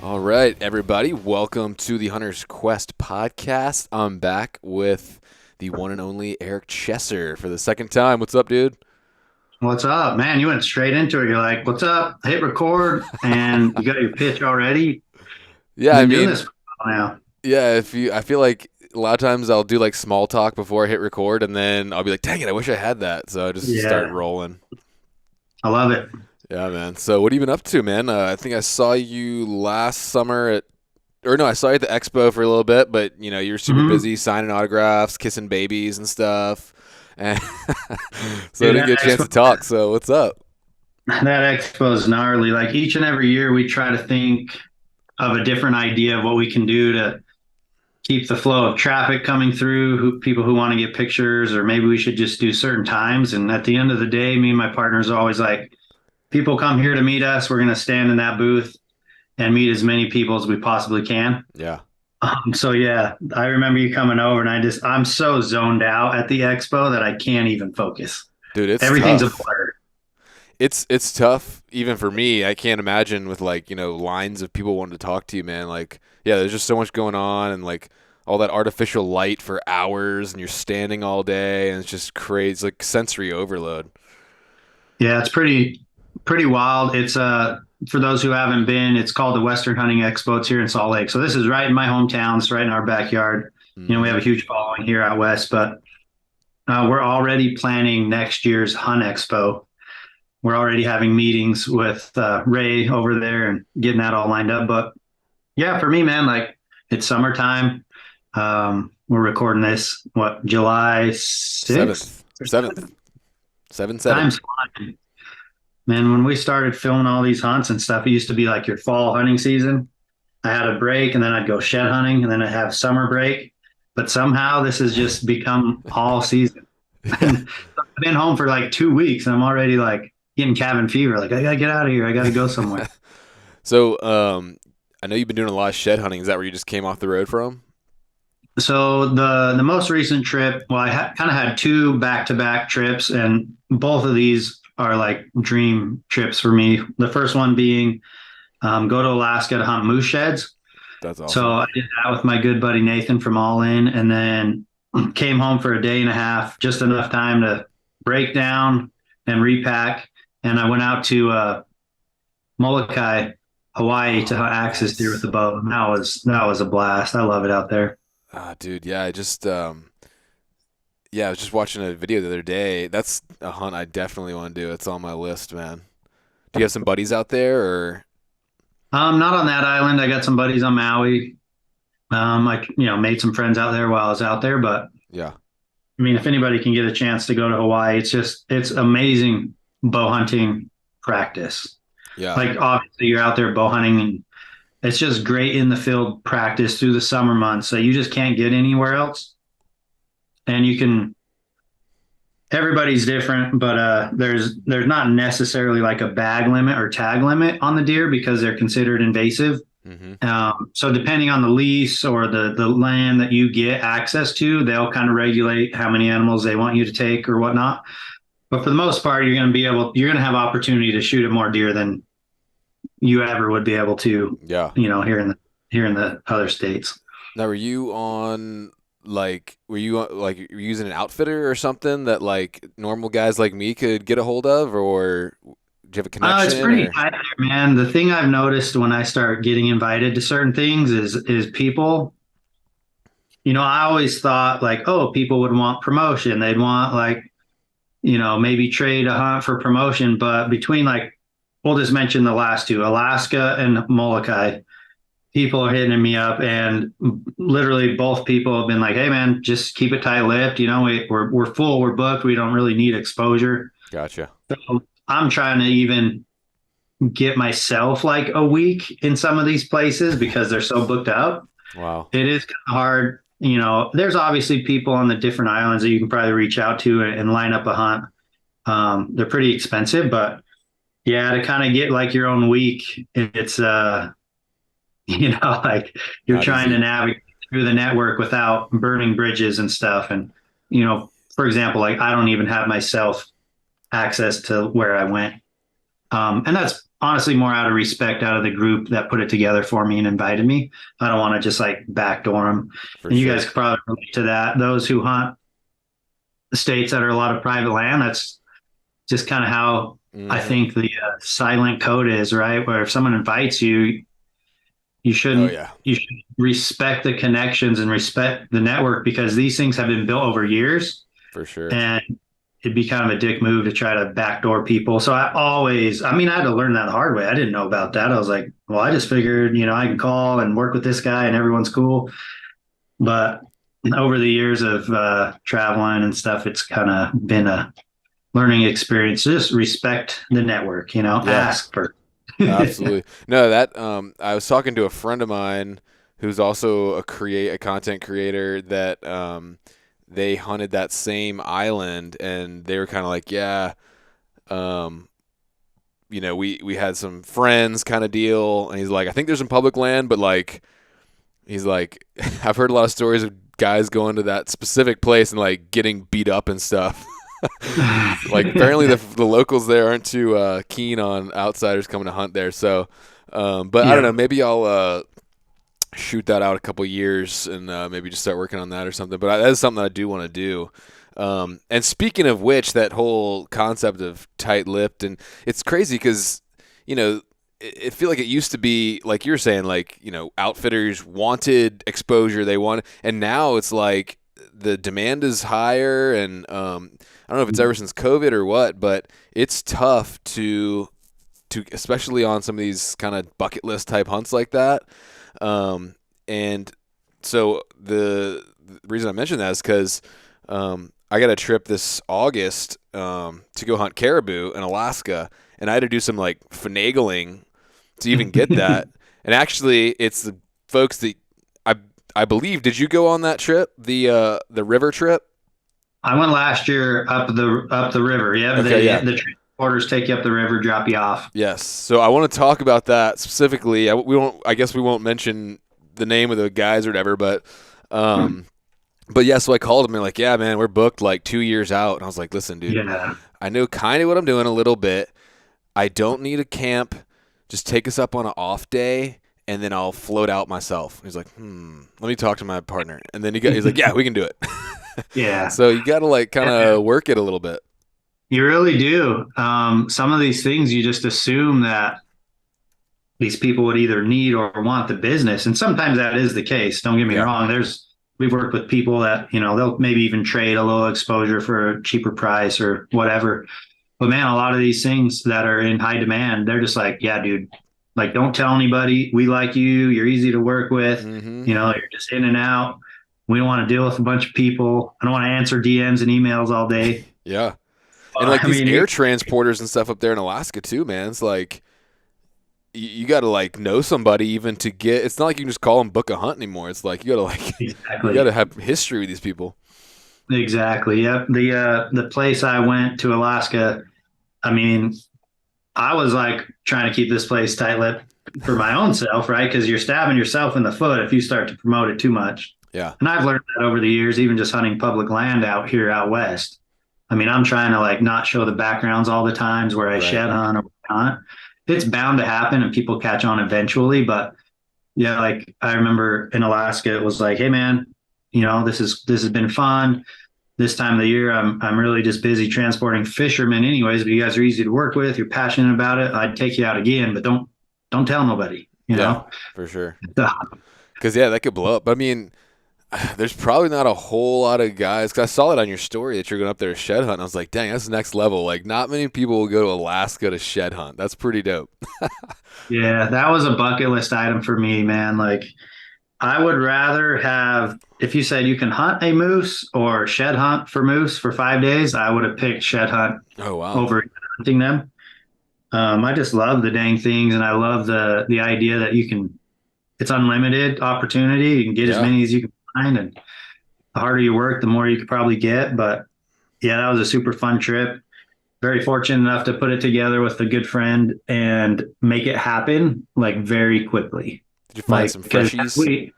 All right, everybody, welcome to the Hunter's Quest podcast. I'm back with the one and only Eric Chesser for the second time. What's up, dude? What's up, man? You went straight into it. You're like, "What's up?" Hit record, and you got your pitch already. Yeah, You've I been doing mean, this for a while now. yeah, I feel like a lot of times I'll do like small talk before I hit record, and then I'll be like, dang it, I wish I had that. So I just start Yeah, rolling. I love it. Yeah, man. So what have you been up to, man? I think I saw you last summer or no, I saw you at the expo for a little bit, but you were super hmm busy signing autographs, kissing babies and stuff, and so I Dude, didn't get a chance to talk. So what's up? that expo is gnarly. Like each and every year, we try to think of a different idea of what we can do to keep the flow of traffic coming through. People who want to get pictures, or maybe we should just do certain times. And at the end of the day, me and my partners are always like, people come here to meet us. We're going to stand in that booth and meet as many people as we possibly can. Yeah, So yeah, I remember you coming over, and I'm so zoned out at the expo that I can't even focus. dude, it's Everything's a tough. blur. It's tough even for me. I can't imagine with like lines of people wanting to talk to you, man. Like, yeah, there's just so much going on, and like all that artificial light for hours, and you're standing all day, and it's just crazy. It's like sensory overload. Yeah, it's pretty wild. It's for those who haven't been, it's called the Western Hunting Expo. It's here in Salt Lake. So this is right in my hometown. It's right in our backyard. We Hmm. have a huge following here out west, but we're already planning next year's Hunt Expo. We're already having meetings with Ray over there and getting that all lined up. But yeah, for me, man, like it's summertime. We're recording this July 6th. Seventh, seventh, 7-7. Time's flying. Man, when we started filming all these hunts and stuff, it used to be like your fall hunting season. I had a break and then I'd go shed hunting and then I'd have summer break. But somehow this has just become all season. Yeah. And I've been home for like 2 weeks and I'm already like getting cabin fever. Like, I gotta get out of here. I gotta go somewhere. So, I know you've been doing a lot of shed hunting. Is that where you just came off the road from? So the most recent trip, well, kind of had two back to back trips, and both of these are like dream trips for me. The first one being go to Alaska to hunt moose sheds. That's So awesome. I did that with my good buddy Nathan from All In, and then came home for a day and a half, just enough time to break down and repack. And I went out to Molokai, Hawaii, to Oh, hunt axis deer with nice. the bow. And that was a blast. I love it out there. Ah, dude, yeah, yeah, I was just watching a video the other day. That's a hunt I definitely want to do. It's on my list, man. Do you have some buddies out there, or Not on that island. I got some buddies on Maui. I made some friends out there while I was out there. But yeah, I mean, if anybody can get a chance to go to Hawaii, it's amazing bow hunting practice. yeah, Like obviously you're out there bow hunting, and it's just great in the field practice through the summer months that you just can't get anywhere else. And you can everybody's different, but there's not necessarily like a bag limit or tag limit on the deer because they're considered invasive. hmm, So depending on the lease or the land that you get access to, they'll kind of regulate how many animals they want you to take or whatnot. But for the most part, you're going to have opportunity to shoot at more deer than you ever would be able to, yeah. here in the other states. Now, were you using an outfitter or something that like normal guys like me could get a hold of, or do you have a It's connection, pretty or? tight there, man. The thing I've noticed when I start getting invited to certain things is people. I always thought like, oh, people would want promotion. They'd want like, maybe trade a hunt for promotion. But between like, we'll just mention the last two, Alaska and Molokai, people are hitting me up, and literally both people have been like, "Hey, man, just keep it tight-lipped. We're full, we're booked. We don't really need exposure." Gotcha. So I'm trying to even get myself like a week in some of these places because they're so booked up. Wow. It is kind of hard. There's obviously people on the different islands that you can probably reach out to and line up a hunt. They're pretty expensive, but yeah, to kind of get like your own week, it's like you're Not trying to easy. navigate through the network without burning bridges and stuff. And, for example, like I don't even have myself access to where I went. And that's honestly more out of respect out of the group that put it together for me and invited me. I don't want to just like backdoor them. For And you guys sure. could probably relate to that. Those who hunt the states that are a lot of private land, that's just kind of how I Hmm. think the silent code is, right? Where if someone invites you, you Oh shouldn't, yeah, you should respect the connections and respect the network because these things have been built over years, for sure. and it'd be kind of a dick move to try to backdoor people. So I always, I mean, I had to learn that the hard way. I didn't know about that. I was like, well, I just figured, I can call and work with this guy and everyone's cool. But over the years of traveling and stuff, it's kind of been a learning experience. Just respect the network, Yeah, ask for. absolutely. No, that I was talking to a friend of mine who's also a content creator that they hunted that same island and they were kind of like, yeah, um, we had some friends kind of deal, and he's like, I think there's some public land, but like, he's like, I've heard a lot of stories of guys going to that specific place and like getting beat up and stuff. Like apparently the locals there aren't too keen on outsiders coming to hunt there. So, but I don't Yeah. know. Maybe I'll shoot that out a couple years and maybe just start working on that or something. But that is something that I do want to do. And speaking of which, that whole concept of tight-lipped, and it's crazy because you know it feel like it used to be like you're saying, like outfitters wanted exposure, they wanted, and now it's like the demand is higher, and I don't know if it's ever since COVID or what, but it's tough to especially on some of these kind of bucket list type hunts like that. And so the reason I mentioned that is because I got a trip this August to go hunt caribou in Alaska, and I had to do some like finagling to even get that. And actually, it's the folks that I I believe. Did you go on that trip, the river trip? I went last year up the river. Yeah, Okay, yeah. the transporters take you up the river, drop you off. Yes. So I want to talk about that specifically. We won't. I guess we won't mention the name of the guys or whatever. Um, but yeah. So I called him and like, yeah, man, we're booked like 2 years out. And I was like, listen, dude, Yeah, I know kind of what I'm doing a little bit. I don't need a camp. Just take us up on an off day, and then I'll float out myself. He's like, let me talk to my partner. And then he's like, yeah, we can do it. yeah. So you got to like kind of work it a little bit. You really do. Some of these things you just assume that these people would either need or want the business, and sometimes that is the case. Don't get me Yeah. wrong. We've worked with people that they'll maybe even trade a little exposure for a cheaper price or whatever. But man, a lot of these things that are in high demand, they're just like, yeah, dude, like don't tell anybody. We like you. You're easy to work with. Hmm. You're just in and out. We don't want to deal with a bunch of people. I don't want to answer DMs and emails all day. Yeah. And like I these mean, air transporters and stuff up there in Alaska too, man. It's like you got to like know somebody even to get. It's not like you can just call and book a hunt anymore. It's like you got to like you got exactly. to have history with these people. Exactly. Yep. The place I went to Alaska, I mean, I was like trying to keep this place tight-lipped for my own self, right? Because you're stabbing yourself in the foot if you start to promote it too much. Yeah. And I've learned that over the years, even just hunting public land out here out west. I mean, I'm trying to like not show the backgrounds all the times where I Right. shed hunt or hunt. It's bound to happen and people catch on eventually. But yeah, like I remember in Alaska, it was like, hey man, this has been fun. This time of the year, I'm really just busy transporting fishermen anyways, but you guys are easy to work with. You're passionate about it. I'd take you out again, but don't tell nobody, Yeah. For sure. So, Because yeah, that could blow up. I mean, there's probably not a whole lot of guys. Cause I saw it on your story that you're going up there to shed hunt. And I was like, dang, that's next level. Like, not many people will go to Alaska to shed hunt. That's pretty dope. yeah, that was a bucket list item for me, man. Like I would rather have, if you said you can hunt a moose or shed hunt for moose for 5 days, I would have picked shed hunt Oh wow. over hunting them. I just love the dang things, and I love the idea that it's unlimited opportunity. You can get as Yeah. many as you can find, and the harder you work, the more you could probably get. But yeah, that was a super fun trip. Very fortunate enough to put it together with a good friend and make it happen like very quickly. Did you find Like some because freshies?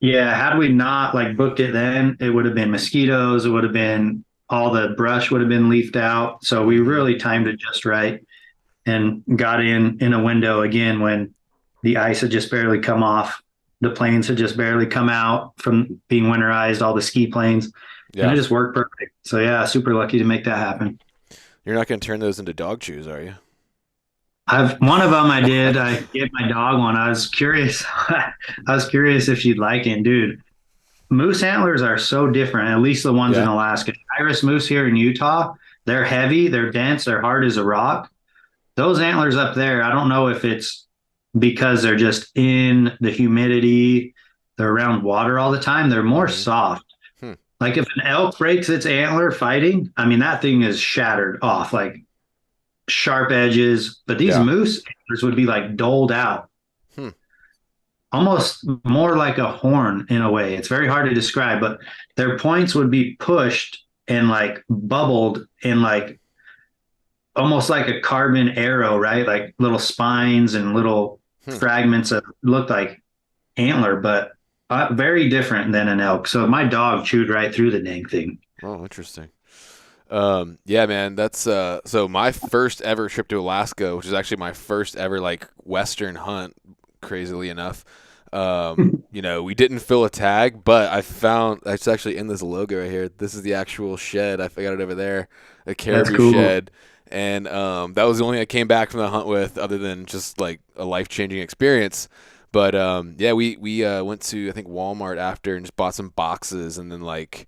had we not like booked it then, it would have been mosquitoes. It would have been all the brush would have been leafed out. So we Hmm. really timed it just right. and got in a window again when the ice had just barely come off. The planes had just barely come out from being winterized, all the ski planes, and it Yeah. just worked perfect. So yeah, super lucky to make that happen. You're not going to turn those into dog chews, are you? I've one of them I did. I gave my dog one. I was curious. I was curious if you'd like it, dude. Moose antlers are so different. At least the ones in Yeah. Alaska. Iris moose here in Utah, they're heavy, they're dense, they're hard as a rock. Those antlers up there, I don't know if it's because they're just in the humidity, they're around water all the time. They're more Mm-hmm. soft. Hmm. Like if an elk breaks its antler fighting, I mean that thing is shattered off, like sharp edges. But these Yeah. moose antlers would be like doled out, Hmm. almost more like a horn in a way. It's very hard to describe, but their points would be pushed and like bubbled in like almost like a carbon arrow, right? Like little spines and little Hmm. fragments that looked like antler, but very different than an elk. So my dog chewed right through the dang thing. Oh, interesting. Yeah, man, that's so my first ever trip to Alaska, which is actually my first ever like Western hunt, crazily enough. We didn't fill a tag, but I found it's actually in this logo right here. This is the actual shed. I got it over there, a That's caribou cool. shed. And that was the only I came back from the hunt with, other than just like a life changing experience. But yeah, we went to I think Walmart after and just bought some boxes, and then like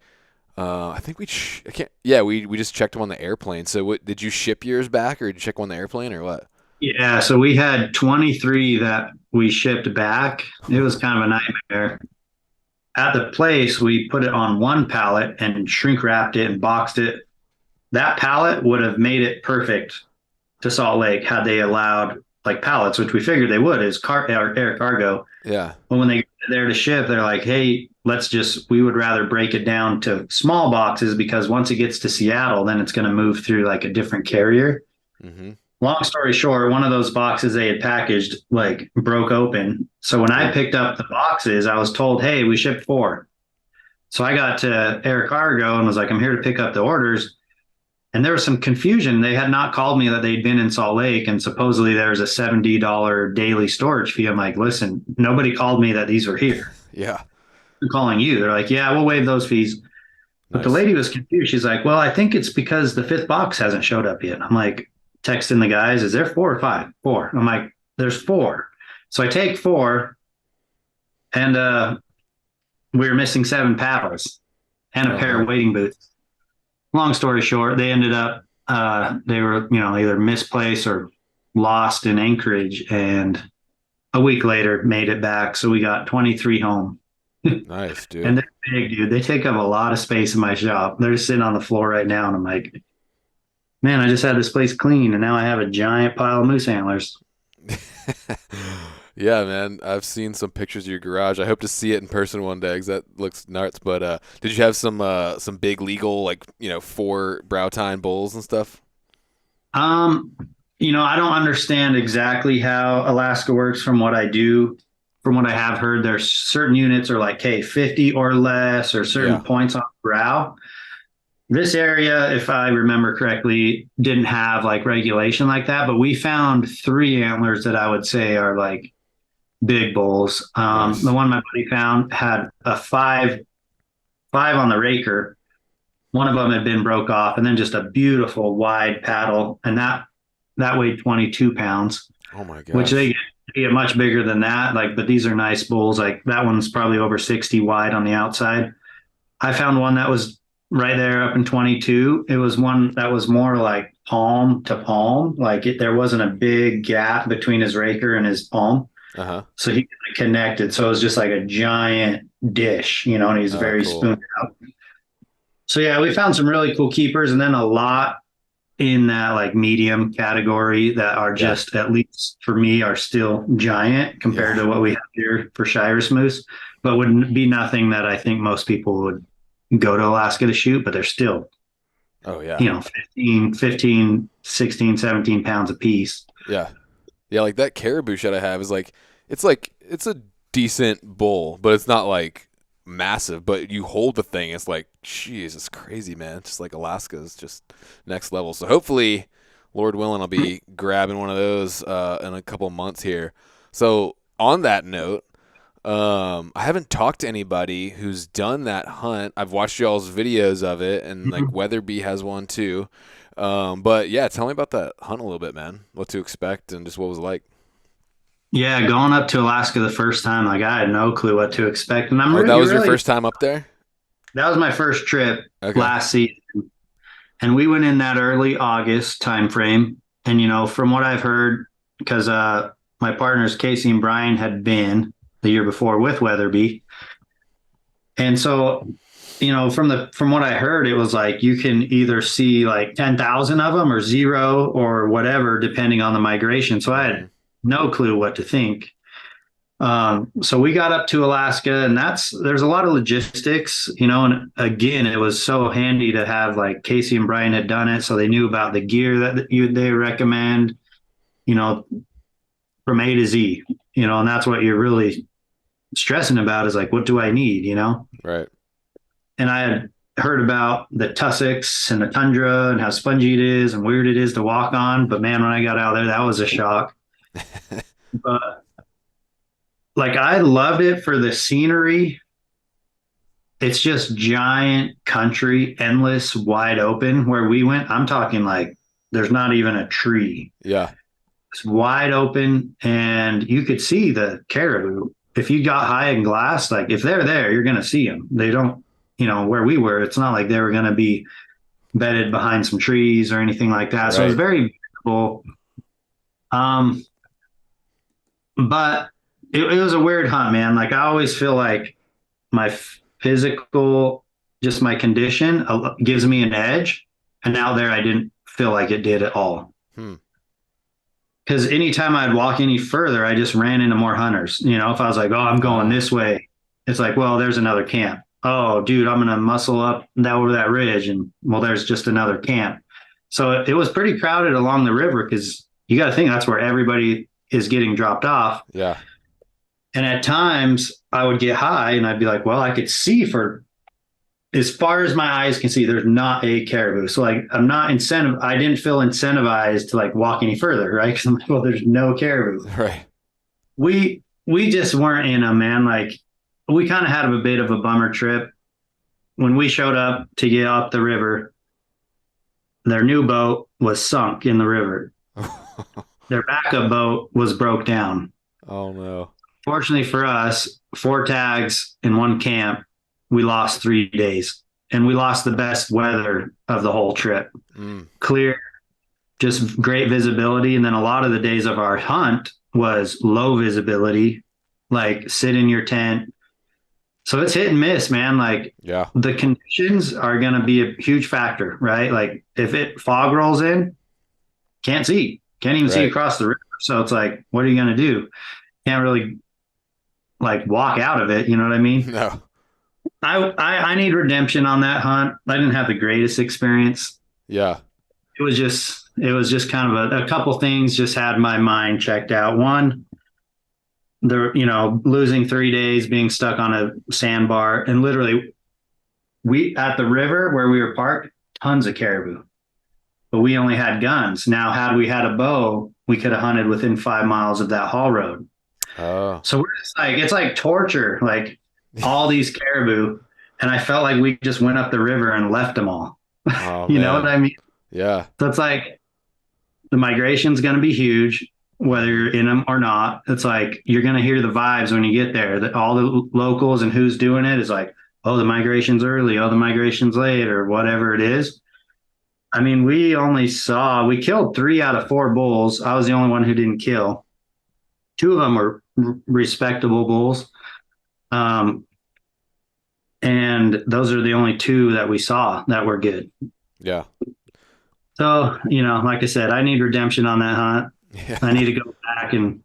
I think I can't. Yeah, we just checked them on the airplane. So what did you ship yours back, or did you check them on the airplane, or what? Yeah, so we had 23 that we shipped back. It was kind of a nightmare. At the place, we put it on one pallet and shrink wrapped it and boxed it. That pallet would have made it perfect to Salt Lake had they allowed like pallets, which we figured they would, is air cargo. Yeah. But when they get there to ship, they're like, hey, we would rather break it down to small boxes because once it gets to Seattle, then it's going to move through like a different carrier. Mm-hmm. Long story short, one of those boxes they had packaged like broke open. So when I Oh. picked up the boxes, I was told, hey, we shipped four. So I got to air cargo and was like, I'm here to pick up the orders. And there was some confusion. They had not called me that they'd been in Salt Lake, and supposedly there's a $70 daily storage fee. I'm like, listen, nobody called me that these were here. Yeah. I'm calling you. They're like, yeah, we'll waive those fees. But the Nice. lady was confused. She's like, well, I think it's because the fifth box hasn't showed up yet. I'm like, texting the guys, is there four or five? Four. I'm like, there's four. So I take four, and we were missing seven paddles and a Oh pair of no. wading boots. Long story short, they ended up they were either misplaced or lost in Anchorage, and a week later made it back. So we got 23 home, Nice, and dude. they're big, dude. They take up a lot of space in my shop. They're just sitting on the floor right now, and I'm like, man, I just had this place clean, and now I have a giant pile of moose antlers. Yeah, man. I've seen some pictures of your garage. I hope to see it in person one day, 'cause that looks nuts. But did you have some big legal like four brow tine bulls and stuff? Um, I don't understand exactly how Alaska works from what I do. From what I have heard, there's certain units are like K50 or less, or certain Yeah. points on brow. This area, if I remember correctly, didn't have like regulation like that, but we found three antlers that I would say are like big bulls. The Nice. one my buddy found had a five on the raker. One of them had been broke off, and then just a beautiful wide paddle, and that weighed 22 pounds, Oh my which gosh. they get much bigger than that. Like, but these are nice bulls. Like that one's probably over 60 wide on the outside. I found one that was right there up in 22. It was one that was more like palm to palm. There wasn't a big gap between his raker and his palm. Uh huh. So he connected. So it was just like a giant dish, and he's Oh, very cool. spoon out. So yeah, we found some really cool keepers, and then a lot in that like medium category that are Yeah. just, at least for me, are still giant compared Yeah. to what we have here for Shiras moose, but would be nothing that I think most people would go to Alaska to shoot, but they're still, Oh yeah. 15, 16, 17 pounds a piece. Yeah. Yeah. Like that caribou shed I have is it's a decent bull, but it's not like massive. But you hold the thing, it's like, jeez, it's crazy, man. Just like Alaska is just next level. So hopefully Lord willing, I'll be grabbing one of those in a couple months here. So on that note, I haven't talked to anybody who's done that hunt. I've watched y'all's videos of it, and like Mhm. Weatherby has one too. But yeah, tell me about that hunt a little bit, man. What to expect and just what it was like. Yeah, going up to Alaska the first time, like I had no clue what to expect, and Oh, that you was your really first time up there? that was my first trip Okay. last season, and we went in that early August time frame. And from what I've heard, because my partners Casey and Brian had been the year before with Weatherby, and so from what I heard, it was like you can either see like 10,000 of them or zero or whatever, depending on the migration. So I Hmm. had no clue what to think. So we got up to Alaska, and there's a lot of logistics, and again, it was so handy to have like Casey and Brian had done it, so they knew about the gear that they recommend, you know, from A to Z, and that's what you're really stressing about is like, what do I need? Right. And I had heard about the tussocks and the tundra and how spongy it is and weird it is to walk on, but man, when I got out there, that was a shock. But like I loved it for the scenery. It's just giant country, endless, wide open. Where we went, I'm talking like there's not even a tree. Yeah. It's wide open, and you could see the caribou. If you got high in glass, like if they're there, you're going to see them. They don't, where we were, it's not like they were going to be bedded behind some trees or anything like that. So it was Right. very beautiful. Um, but it was a weird hunt, man. Like I always feel like my physical, just my condition gives me an edge. And out there, I didn't feel like it did at all. Hmm. Because anytime I'd walk any further, I just ran into more hunters. If I was like, oh, I'm going Oh, this way, it's like, well, there's another camp. Oh, dude, I'm going to muscle up over that ridge. And well, there's just another camp. So it was pretty crowded along the river because you got to think that's where everybody is getting dropped off. yeah. And at times I would get high and I'd be like, well, I could see for as far as my eyes can see, there's not a caribou. So like I'm not incentive. I didn't feel incentivized to like walk any further, right? Because I'm like, well, there's no caribou. Right. We just weren't in them, man. Like we kind of had a bit of a bummer trip when we showed up to get up the river. Their new boat was sunk in the river. Their backup boat was broke down. Oh no. Fortunately for us, 4 tags in one camp, we lost 3 days, and we lost the best weather of the whole trip. Mm. Clear, just great visibility. And then a lot of the days of our hunt was low visibility, like sit in your tent. So it's hit and miss, man. Like Yeah. the conditions are going to be a huge factor, right? Like if it fog rolls in, can't even see Right. across the river. So it's like, what are you going to do? Can't really like walk out of it. You know what I mean? No. I need redemption on that hunt. I didn't have the greatest experience. Yeah. It was just kind of a couple things just had my mind checked out. One, losing 3 days, being stuck on a sandbar, and literally we at the river where we were parked, tons of caribou, but we only had guns. Now, had we had a bow, we could have hunted within 5 miles of that haul road. Oh. So we're just like it's like torture, like all these caribou, and I felt like we just went up the river and left them all. Oh You know what man. I mean? Yeah. So it's like the migration's going to be huge, whether you're in them or not. It's like you're going to hear the vibes when you get there. That all the locals and who's doing it is like, oh, the migration's early, oh, the migration's late, or whatever it is. I mean, we killed 3 out of 4 bulls. I was the only one who didn't kill. Two of them were respectable bulls. Um, and those are the only two that we saw that were good. Yeah. So, like I said, I need redemption on that hunt. I Yeah. need to go back and,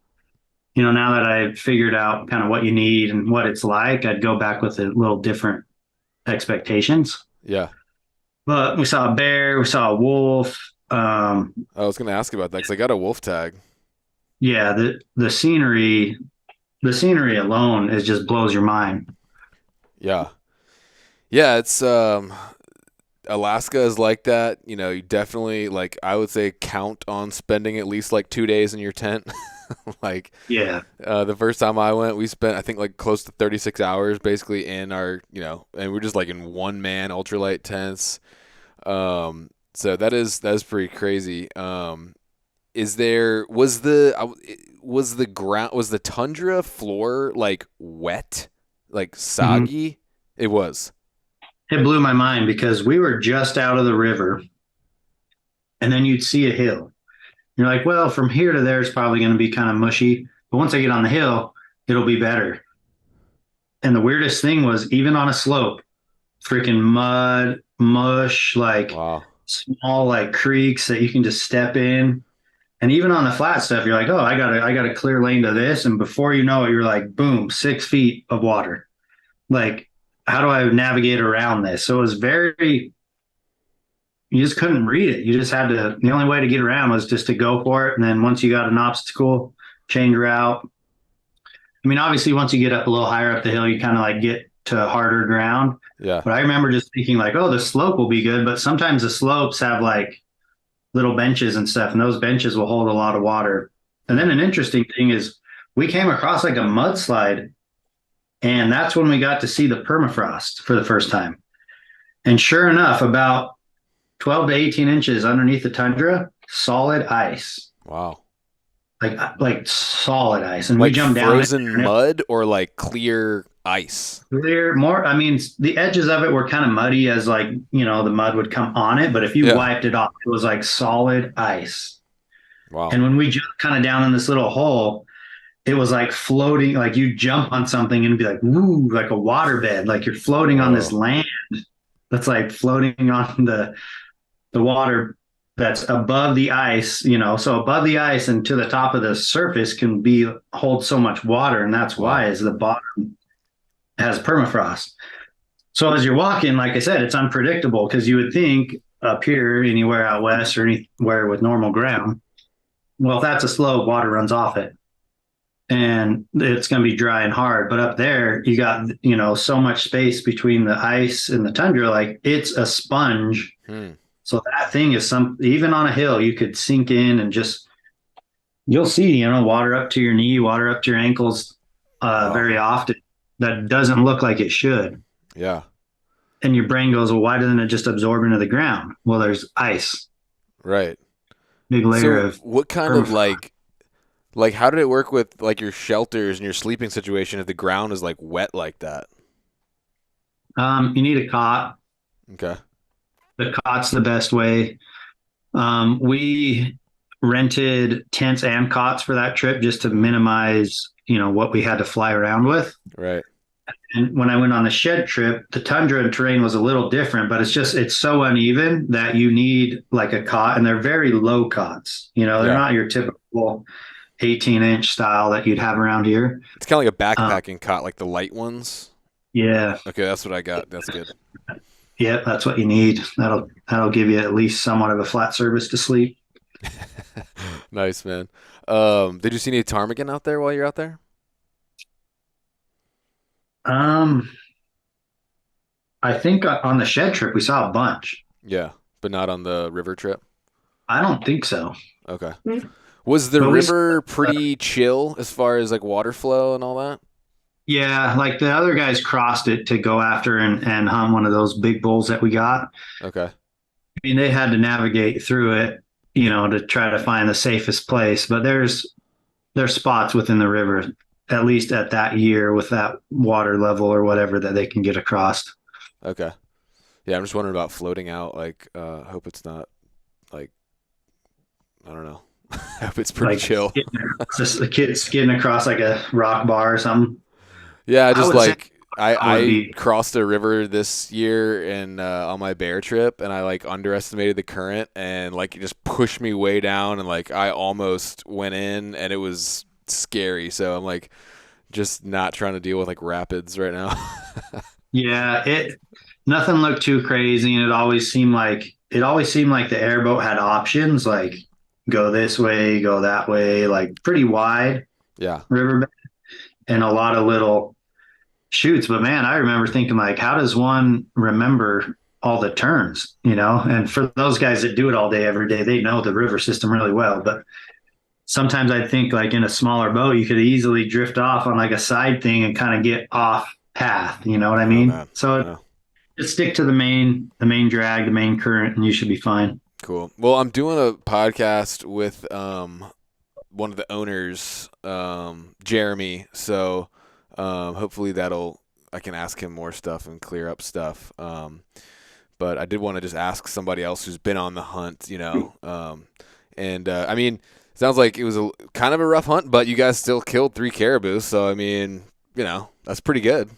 now that I've figured out kind of what you need and what it's like, I'd go back with a little different expectations. Yeah. But we saw a bear, we saw a wolf. I was gonna ask about that because I got a wolf tag. Yeah, the scenery alone just blows your mind. Yeah. Yeah. It's Alaska is like that. You know, you definitely like I would say count on spending at least like 2 days in your tent. Like Yeah. the first time I went, we spent I think like close to 36 hours basically in our and we're just like in one man ultralight tents. So that is pretty crazy. Is there was the ground was the tundra floor like wet, like Mhm. soggy? It was. It blew my mind because we were just out of the river and then you'd see a hill. You're like, well, from here to there is probably going to be kind of mushy, but once I get on the hill, it'll be better. And the weirdest thing was even on a slope, freaking mud, mush, like Wow. small like creeks that you can just step in. And even on the flat stuff, you're like, oh, I got a clear lane to this. And before you know it, you're like, boom, 6 feet of water. Like, how do I navigate around this? So it was very, you just couldn't read it. You just had to, the only way to get around was just to go for it. And then once you got an obstacle, change route. I mean, obviously, once you get up a little higher up the hill, you kind of like get to harder ground. Yeah. But I remember just thinking like, oh, the slope will be good. But sometimes the slopes have like little benches and stuff, and those benches will hold a lot of water. And then Hmm. an interesting thing is we came across like a mudslide, and that's when we got to see the permafrost for the first time. And sure enough, about 12 to 18 inches underneath the tundra, solid ice, Wow. like solid ice. And we Like jumped down it frozen and it mud or like clear ice? was clear. More, I mean, the edges of it were kind of muddy as like, the mud would come on it. But if you Yeah. wiped it off, it was like solid ice. Wow. And when we jumped kind of down in this little hole, it was like floating, like you jump on something and be like, woo, like a waterbed, like you're floating on this Whoa. land that's like floating on the water that's above the ice, so above the ice and to the top of the surface can be hold so much water, and that's why Wow. is the bottom has permafrost. So as you're walking, like I said, it's unpredictable because you would think up here, anywhere out west or anywhere with normal ground, well, if that's a slope, water runs off it and it's going to be dry and hard. But up there, you got, so much space between the ice and the tundra, like it's a sponge. Hmm. So that thing is even on a hill, you could sink in and just, you'll see, water up to your knee, water up to your ankles Wow. very often. That doesn't look like it should. Yeah. And your brain goes, well, why doesn't it just absorb into the ground? Well, there's ice, Right. big layer So of what kind of permafrost. like how did it work with like your shelters and your sleeping situation if the ground is like wet like that? You need a cot. Okay. The cot's the best way. We rented tents and cots for that trip just to Hmm. minimize, what we had to fly around with. Right. And when I went on the shed trip, the tundra terrain was a little different, but it's so uneven that you need like a cot, and they're very low cots. They're Yeah. not your typical 18-inch style that you'd have around here. It's kind of like a Um, backpacking cot, like the light ones. yeah, Okay, that's what I got. That's good. yeah, that's what you need. That'll give you at least somewhat of a flat surface to sleep. Nice, man. Did you see any ptarmigan out there while you're out there? Um, I think on the shed trip we saw a bunch. Yeah, but not on the river trip. I don't think so, Okay. Was the but we river pretty chill as far as like water flow and all that? yeah, like the other guys crossed it to go after and hunt one of those big bulls that we got. Okay. I mean, they had to navigate through it, to try to find the safest place. But there's spots within the river, at least at that year, with that water level or whatever that they can get across. Okay. Yeah, I'm just wondering about floating out. Like, hope it's not like I don't know. Hope it's pretty Like chill. just the kid skidding across like a rock bar or something. Yeah, I I just would say like I I would I be. crossed a river this year and on my bear trip, and I like underestimated the current, and like it just pushed me way down, and like I almost went in, and it was scary. So I'm like just not trying to deal with like rapids right now. Yeah, it nothing looked too crazy, and it always seemed like the airboat had options, like go this way, go that way, like pretty wide Yeah. riverbed and a lot of little chutes. But man, I remember thinking like, how does one remember all the turns, you know. And for those guys that do it all day, every day, they know the river system really well. But sometimes I think like in a smaller boat, you could easily drift off on like a side thing and kind of get off path. You know what I Oh mean? man. So Yeah. just stick to the main drag, the main current, and you should be fine. Cool. Well, I'm doing a podcast with one of the owners, Jeremy. So hopefully that'll I can ask him more stuff and clear up stuff. But I did want to just ask somebody else who's been on the hunt, you know. And I mean, sounds like it was a kind of a rough hunt, but you guys still killed 3 caribou. So I mean, you know, that's pretty good.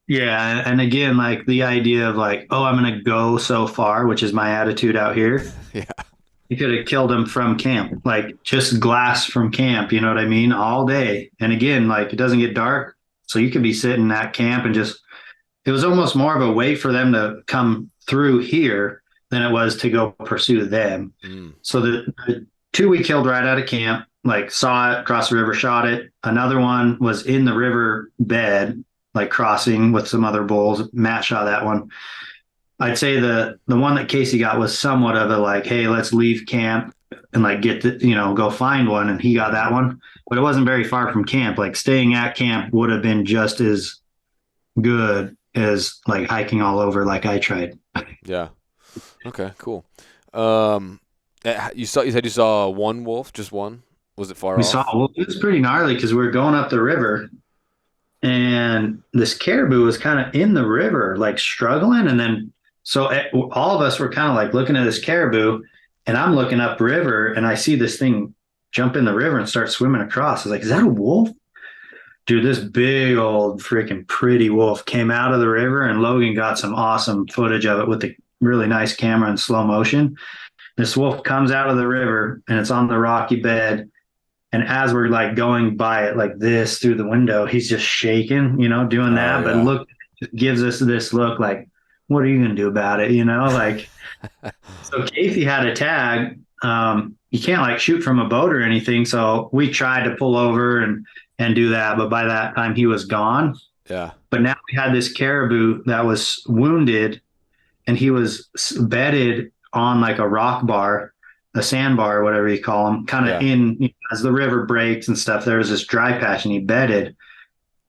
Yeah, and again, like the idea of like, oh, I'm gonna go so far, which is my attitude out here. Yeah. You could have killed him from camp, like just glass from camp, you know what I mean, all day. And again, like it doesn't get dark, so you could be sitting at camp and just it was almost more of a wait for them to come through here than it was to go pursue them. Mm. So the two we killed right out of camp, like saw it, crossed the river, shot it. Another one was in the river bed, like crossing with some other bulls. Matt shot that one. I'd say the one that Casey got was somewhat of a like, hey, let's leave camp and like get the, go find one, and he got that one. But it wasn't very far from camp. Like staying at camp would have been just as good as like hiking all over like I tried. Yeah. Okay. Cool. Um, you said you saw one wolf, just one. Was it far We saw off? well, it was pretty gnarly because we were going up the river and this caribou was kind of in the river, like struggling. And then so all of us were kind of like looking at this caribou, and I'm looking up river and I see this thing jump in the river and start swimming across. I was like, is that a wolf? Dude, this big old freaking pretty wolf came out of the river, and Logan got some awesome footage of it with the really nice camera in slow motion. This wolf comes out of the river and it's on the rocky bed. And as we're like going by it like this through the window, he's just shaking, doing Oh that. But yeah. look, gives us this look like, what are you going to do about it? Like, so Casey had a tag. You can't like shoot from a boat or anything. So we tried to pull over and do that. But by that time he was gone. Yeah. But now we had this caribou that was wounded, and he was bedded on like a rock bar, a sandbar, whatever you call them, kind of Yeah. as the river breaks and stuff. There was this dry patch, and he bedded.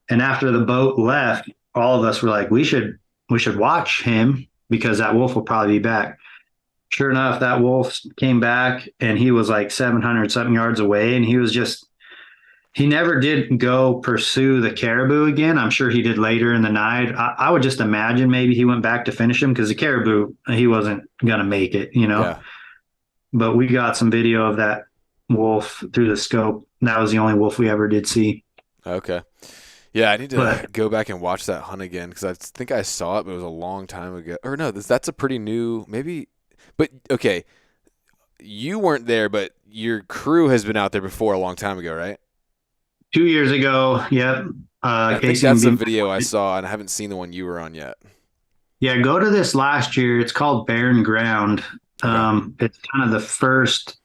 And after the boat left, all of us were like, we should watch him because that wolf will probably be back. Sure enough, that wolf came back, and he was like 700 something yards away, and he never did go pursue the caribou again. I'm sure he did later in the night. I would just imagine maybe he went back to finish him because the caribou, he wasn't going to make it. Yeah. But we got some video of that wolf through the scope. That was the only wolf we ever did see. Okay. Yeah, I need to But go back and watch that hunt again because I think I saw it, but it was a long time ago. Or no, that's a pretty new, maybe. But okay, you weren't there, but your crew has been out there before a long time ago, right? 2 years ago, yep. I think Casey that's and the B. video I saw, and I haven't seen the one you were on yet. Yeah, go to this last year. It's called Barren Ground. Okay. It's kind of the first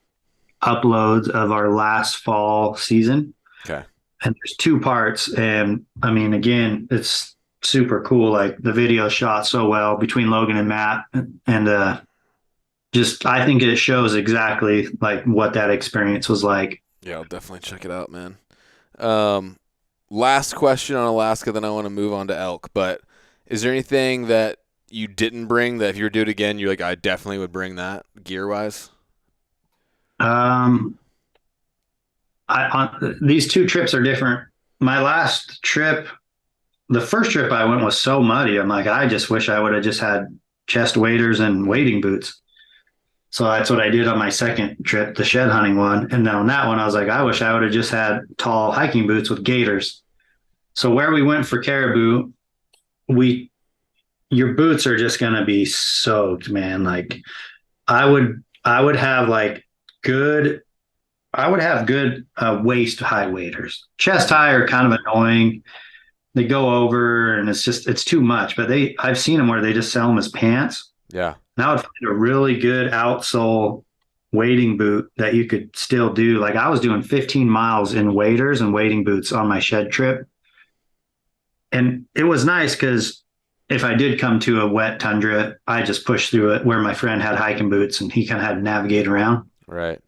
uploads of our last fall season. Okay. And there's two parts. And I mean, again, it's super cool. Like the video shot so well between Logan and Matt. And just, I think it shows exactly like what that experience was like. Yeah, I'll definitely check it out, man. Um, Last question on Alaska, then I want to move on to elk. But is there anything that you didn't bring that if you were to do it again, you're like, I definitely would bring that gear wise? Um, these two trips are different. My last trip, the first trip I went was so muddy. I'm like, I just wish I would have just had chest waders and wading boots. So that's what I did on my second trip, the shed hunting one. And then on that one, I was like, I wish I would have just had tall hiking boots with gaiters. So where we went for caribou, your boots are just going to be soaked, man. Like I would have like good, I would have good waist high waders. Chest Mhm. high are kind of annoying. They go over and it's too much, but I've seen them where they just sell them as pants. Yeah. And I would find a really good outsole wading boot that you could still do. Like I was doing 15 miles in waders and wading boots on my shed trip. And it was nice because if I did come to a wet tundra, I just pushed through it where my friend had hiking boots and he kind of had to navigate around. Right.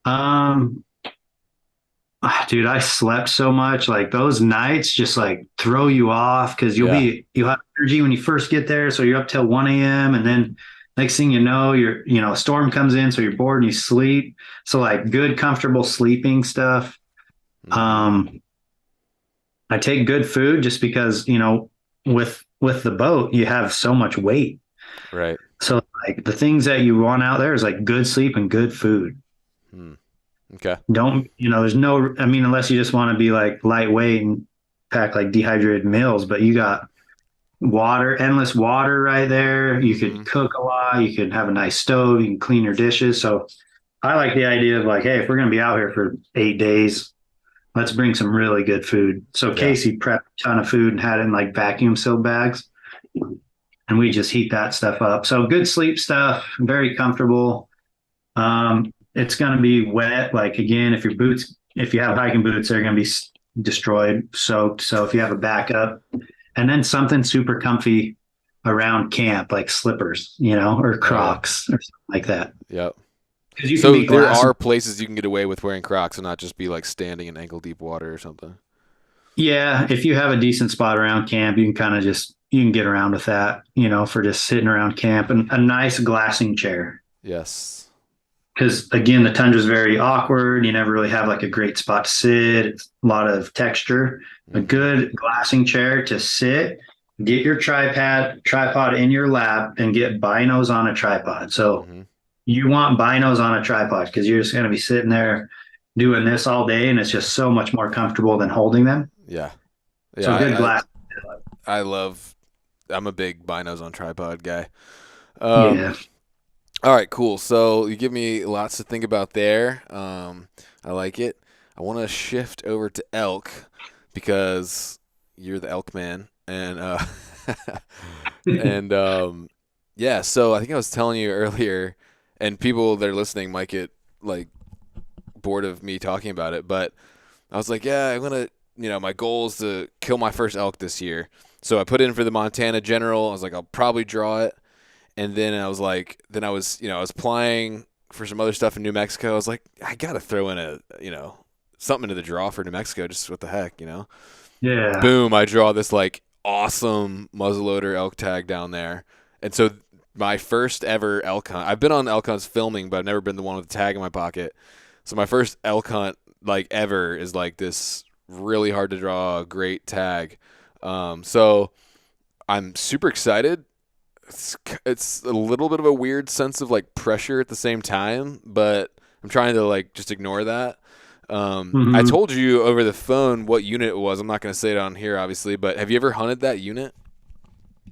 Um, Dude, I slept so much. Like those nights just like throw you off because Yeah. you'll have energy when you first get there. So you're up till 1 a.m. and then next thing you know, a storm comes in, so you're bored and you sleep. So like good, comfortable sleeping stuff. Hmm. Um, I take good food just because, with the boat, you have so much weight. Right. So like the things that you want out there is like good sleep and good food. Hmm. Okay. Don't, there's no, I mean, unless you just want to be like lightweight and pack like dehydrated meals, but you got water, endless water right there. You Hmm. could cook a lot. You could have a nice stove. You can clean your dishes. So I like the idea of like, hey, if we're going to be out here for 8 days, let's bring some really good food. So Yeah. Casey prepped a ton of food and had it in like vacuum sealed bags, and we just heat that stuff up. So good sleep stuff, very comfortable. It's going to be wet. Like again, if you have hiking boots, they're going to be destroyed, soaked. So if you have a backup, and then something super comfy around camp, like slippers, or Oh yeah. Crocs or something like that. Yep. Because you can So be there glass. are places you can get away with wearing Crocs and not just be like standing in ankle deep water or something. Yeah, if you have a decent spot around camp, you can kind of just you can get around with that, for just sitting around camp and a nice glassing chair. Yes. Because again, the tundra is very awkward. You never really have like a great spot to sit. It's a lot of texture. A Hmm. good glassing chair to sit, get your tripod in your lap, and get binos on a tripod. So Hmm. you want binos on a tripod because you're just going to be sitting there doing this all day, and it's just so much more comfortable than holding them. Yeah. Yeah. So good glass. I love. I'm a big binos on tripod guy. Yeah. All right, cool. So you give me lots to think about there. I like it. I want to shift over to elk because you're the elk man, and and yeah. So I think I was telling you earlier, and people that are listening might get like bored of me talking about it, but I was like, yeah, I'm gonna, my goal is to kill my first elk this year. So I put in for the Montana General. I was like, I'll probably draw it. And then I was like, I was applying for some other stuff in New Mexico. I was like, I gotta throw in something into the draw for New Mexico. Just what the heck. Yeah. Boom! I draw this like awesome muzzleloader elk tag down there, and so my first ever elk hunt. I've been on elk hunts filming, but I've never been the one with the tag in my pocket. So my first elk hunt like ever is like this really hard to draw great tag. So I'm super excited. It's a little bit of a weird sense of like pressure at the same time, but I'm trying to like just ignore that. I Hmm. told you over the phone what unit it was. I'm not going to say it on here, obviously, but have you ever hunted that unit?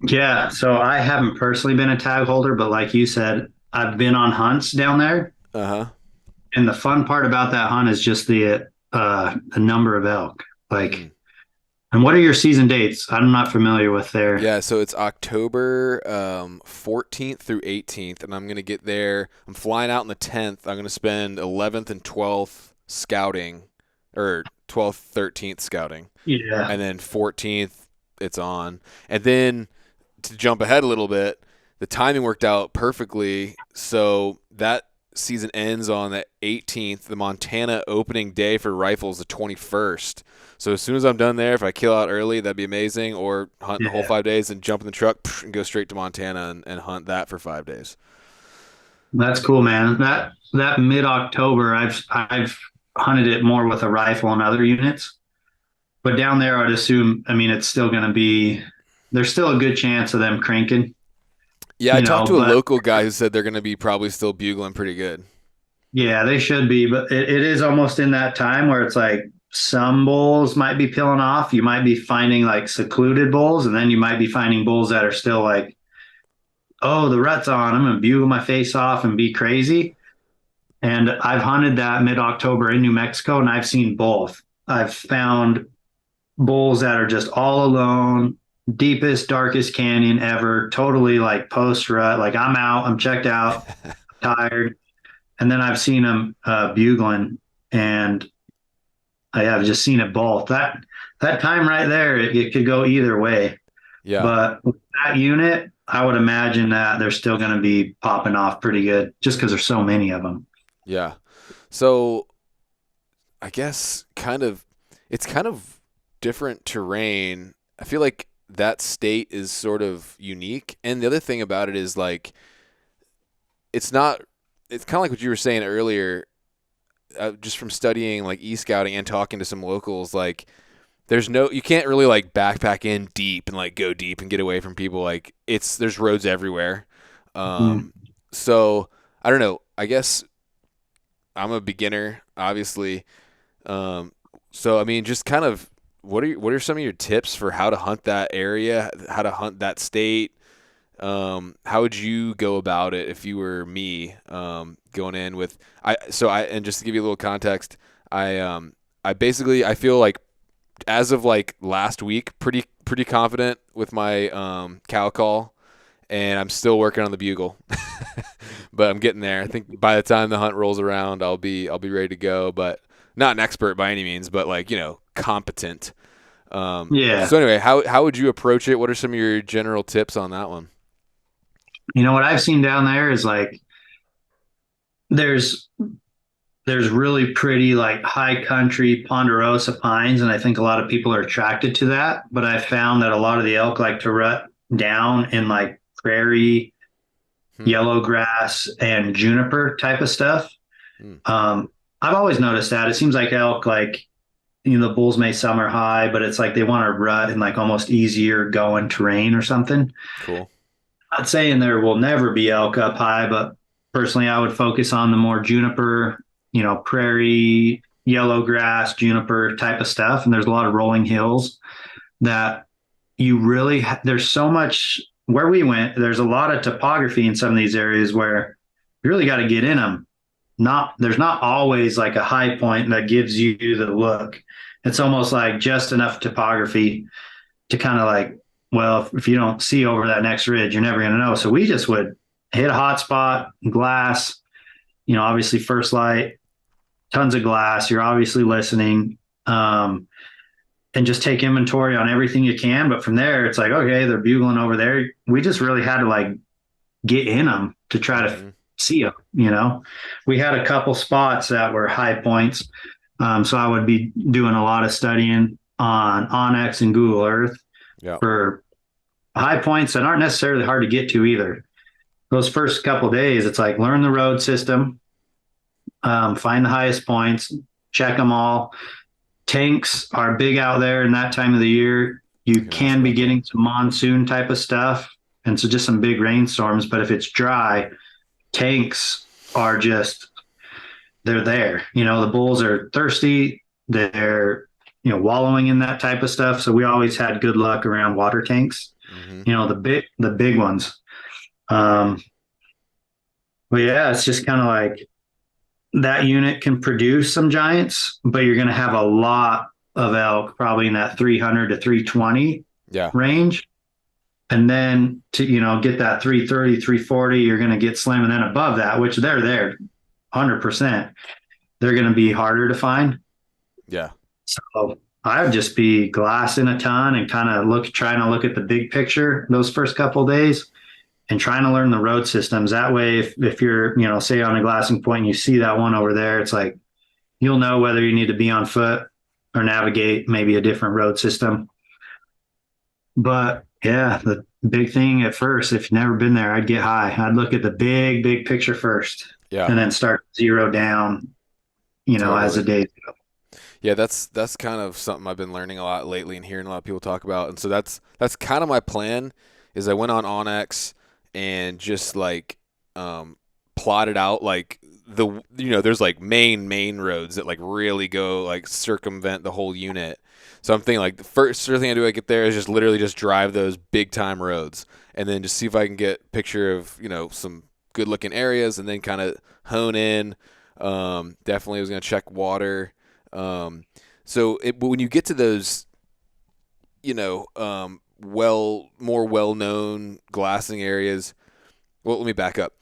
Yeah. So I haven't personally been a tag holder, but like you said, I've been on hunts down there. Uh huh. And the fun part about that hunt is just the number of elk. Like, Mm. and what are your season dates? I'm not familiar with their. Yeah, so it's October 14th through 18th, and I'm going to get there. I'm flying out on the 10th. I'm going to spend 11th and 12th scouting, or 12th, 13th scouting. Yeah. And then 14th, it's on. And then to jump ahead a little bit, the timing worked out perfectly. So that season ends on the 18th. The Montana opening day for rifles, the 21st. So as soon as I'm done there, if I kill out early, that'd be amazing. Or hunt the whole Yeah. 5 days and jump in the truck and go straight to Montana and hunt that for 5 days. That's cool, man. That mid October, I've hunted it more with a rifle and other units. But down there, I'd assume, I mean, it's still going to be, there's still a good chance of them cranking, Yeah, I talked to a but local guy who said they're going to be probably still bugling pretty good. yeah, they should be. But it is almost in that time where it's like some bulls might be peeling off. You might be finding like secluded bulls, and then you might be finding bulls that are still like, oh, the rut's on. I'm going to bugle my face off and be crazy. And I've hunted that mid October in New Mexico, and I've seen both. I've found bulls that are just all alone, deepest, darkest canyon ever, totally like post rut. Like I'm out, I'm checked out, tired. And then I've seen them bugling, and I have just seen it both. That time right there, it could go either way. Yeah. But with that unit, I would imagine that they're still going to be popping off pretty good just because there's so many of them. Yeah. So I guess it's kind of different terrain. I feel like that state is sort of unique. And the other thing about it is like it's not it's kind of like what you were saying earlier, just from studying like e-scouting and talking to some locals, like you can't really like backpack in deep and like go deep and get away from people. Like there's roads everywhere. Mm. Um, so I don't know. I guess I'm a beginner, obviously. Um, so I mean, just kind of what are some of your tips for how to hunt that area, how to hunt that state? How would you go about it if you were me, going in with and just to give you a little context, I basically I feel like as of like last week, pretty confident with my cow call, and I'm still working on the bugle, but I'm getting there. I think by the time the hunt rolls around, I'll be ready to go, but not an expert by any means, but like competent. Yeah. So anyway, how would you approach it? What are some of your general tips on that one? What I've seen down there is like there's there's really pretty like high country ponderosa pines, and I think a lot of people are attracted to that. But I found that a lot of the elk like to rut down in like prairie, Hmm. yellow grass, and juniper type of stuff. Hmm. I've always noticed that it seems like elk like the bulls may summer high, but it's like they want to rut in like almost easier going terrain or something. Cool. Not saying there will never be elk up high, but personally, I would focus on the more juniper, prairie, yellow grass, juniper type of stuff. And there's a lot of rolling hills that there's so much where we went. There's a lot of topography in some of these areas where you really got to get in them. There's not always like a high point that gives you the look. It's almost like just enough topography to kind of like, well, if you don't see over that next ridge, you're never going to know. So we just would hit a hot spot, glass, obviously first light, tons of glass. You're obviously listening, and just take inventory on everything you can. But from there, it's like, okay, they're bugling over there. We just really had to like get in them to try to Hmm. see them. We had a couple spots that were high points. So I would be doing a lot of studying on Onyx and Google Earth Yeah. for high points that aren't necessarily hard to get to either. Those first couple of days, it's like learn the road system, find the highest points, check them all. Tanks are big out there in that time of the year. I was You gonna ask can be about that. getting some monsoon type of stuff, and so just some big rainstorms. But if it's dry, tanks are just they're there. The bulls are thirsty. They're wallowing in that type of stuff. So we always had good luck around water tanks. Hmm. The big ones. Um, but yeah, it's just kind of like that unit can produce some giants, but you're going to have a lot of elk probably in that 300 to 320 Yeah. range. And then to, get that 330, 340, you're going to get slim. And then above that, which they're there 100%, they're going to be harder to find. Yeah. So I would just be glassing a ton and kind of trying to look at the big picture those first couple of days and trying to learn the road systems. That way, if you're, say on a glassing point and you see that one over there, it's like you'll know whether you need to be on foot or navigate maybe a different road system. But yeah, the big thing at first, if you've never been there, I'd get high. I'd look at the big picture first Yeah. and then start zero down, as the Totally. days go. Yeah, that's kind of something I've been learning a lot lately and hearing a lot of people talk about. And so that's kind of my plan is I went on Onyx and just like plotted out like there's like main roads that like really go like circumvent the whole unit. So I'm thinking like the first thing I do when I get there is just literally just drive those big time roads and then just see if I can get a picture of, some good looking areas and then kind of hone in. Definitely was going to check water. But when you get to those, more well-known glassing areas, well, let me back up.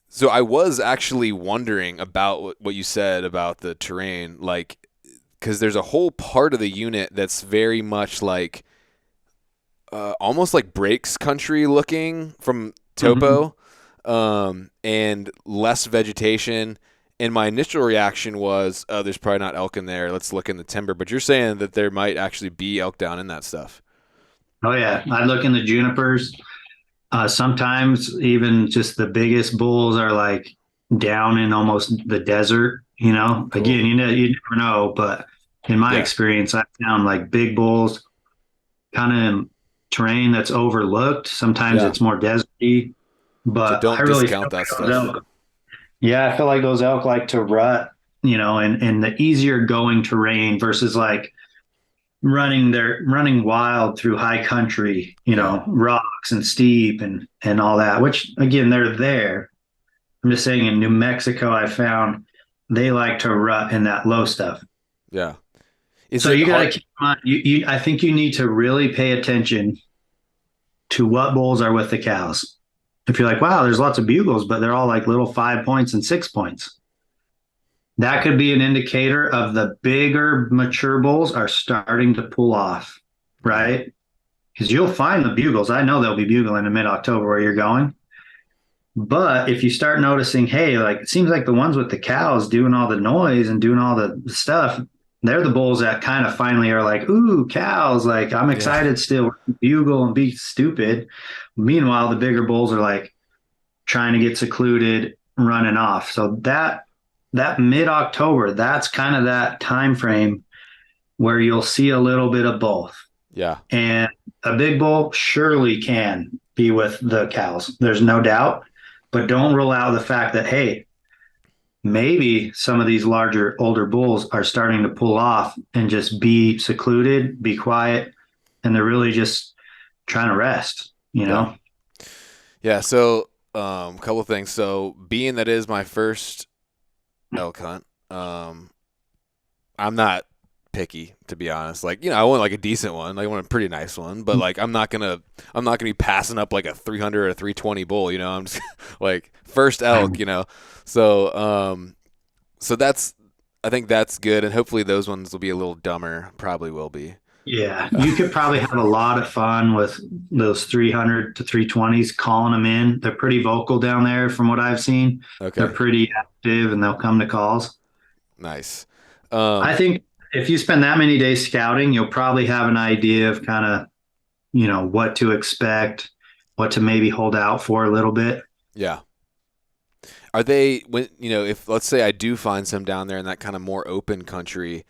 So I was actually wondering about what you said about the terrain, like, because there's a whole part of the unit that's very much like almost like breaks country looking from Mhm. topo, and less vegetation. And my initial reaction was, oh, there's probably not elk in there. Let's look in the timber. But you're saying that there might actually be elk down in that stuff. Oh yeah, I look in the junipers. Sometimes even just the biggest bulls are like down in almost the desert. Cool. Again, you never know, but in my Yeah. experience, I found like big bulls kind of in terrain that's overlooked. Sometimes Yeah. it's more deserty, So but I don't really feel discount that like those stuff. elk. Yeah, I feel like those elk like to rut, in the easier going terrain versus like they're running wild through high country, Yeah. rocks and steep and all that, which again they're there. I'm just saying in New Mexico I found they like to rut in that low stuff. Yeah. Is So it you got to hard? keep in mind I think you need to really pay attention to what bulls are with the cows. If you're like, wow, there's lots of bugles, but they're all like little 5 points and 6 points. That could be an indicator of the bigger mature bulls are starting to pull off, Yeah. right? Because you'll find the bugles. I know they'll be bugling in mid October where you're going. But if you start noticing, hey, like it seems like the ones with the cows doing all the noise and doing all the stuff, they're the bulls that kind of finally are like, ooh, cows. Like I'm Yeah. excited still, bugle and be stupid. Meanwhile, the bigger bulls are like trying to get secluded, running off. So that mid October, that's kind of that time frame where you'll see a little bit of both. Yeah. And a big bull surely can be with the cows. There's no doubt. But don't rule out the fact that, hey, maybe some of these larger, older bulls are starting to pull off and just be secluded, be quiet, and they're really just trying to rest, you Yeah. know? Yeah. So, couple of things. So, being that is my first elk hunt, I'm not picky to be honest. Like, I want like a decent one. Like, I want a pretty nice one, but like I'm not gonna be passing up like a 300 or a 320 bull. I'm just like first elk. So so that's I think that's good, and hopefully those ones will be a little dumber. Probably will be. Yeah, you could probably have a lot of fun with those 300 to 320s, calling them in. They're pretty vocal down there from what I've seen. They're Okay. pretty active and they'll come to calls. Nice. I Um, think if you spend that many days scouting, you'll probably have an idea of kind of, what to expect, what to maybe hold out for a little bit. yeah. Are they when if let's say I do find some down there in that kind of more open country,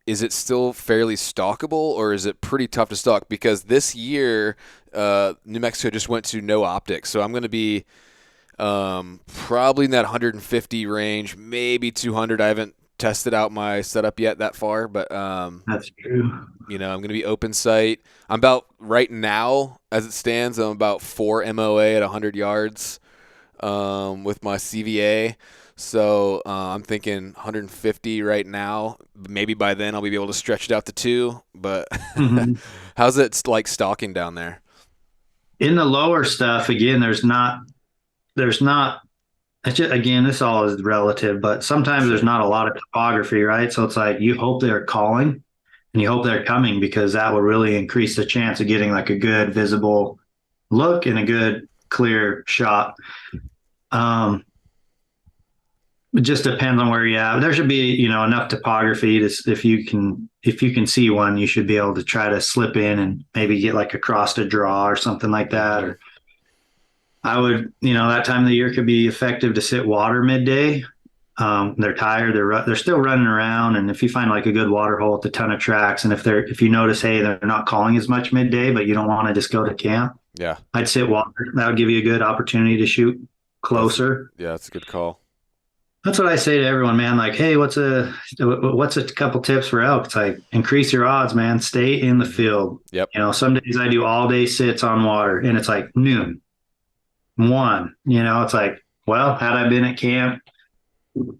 is it still fairly stalkable, or is it pretty tough to stalk? Because this year, New Mexico just went to no optics, so I'm going to be probably in that 150 range, maybe 200. I haven't tested out my setup yet that far, but That's true. I'm going to be open site. I'm about right now as it stands. I'm about 4 MOA at 100 yards with my CVA. So I'm thinking 150 right now. Maybe by then I'll be able to stretch it out to two. But Mhm. how's it like stalking down there? In the lower stuff, again, there's not, it's just, again, this all is relative, but sometimes there's Sure. not a lot of topography, right? So it's like you hope they're calling and you hope they're coming because that will really increase the chance of getting like a good visible look and a good clear shot. Um, it just depends on where you're at. There should be, enough topography to if you can see one, you should be able to try to slip in and maybe get like across a draw or something like that. Hmm. Or I would, that time of the year could be effective to sit water midday. They're tired. They're still running around, and if you find like a good water hole with a ton of tracks, and if you notice, hey, they're not calling as much midday, but you don't want to just go to camp, Yeah, I'd sit water. That would give you a good opportunity to shoot that's closer. that's a good call. That's what I say to everyone, man. Like, hey, what's a couple tips for elk? It's like increase your odds, man. Stay in the Hmm. field. Yep. Some days I do all day sits on water, and it's like noon, one. It's like, well, had I been at camp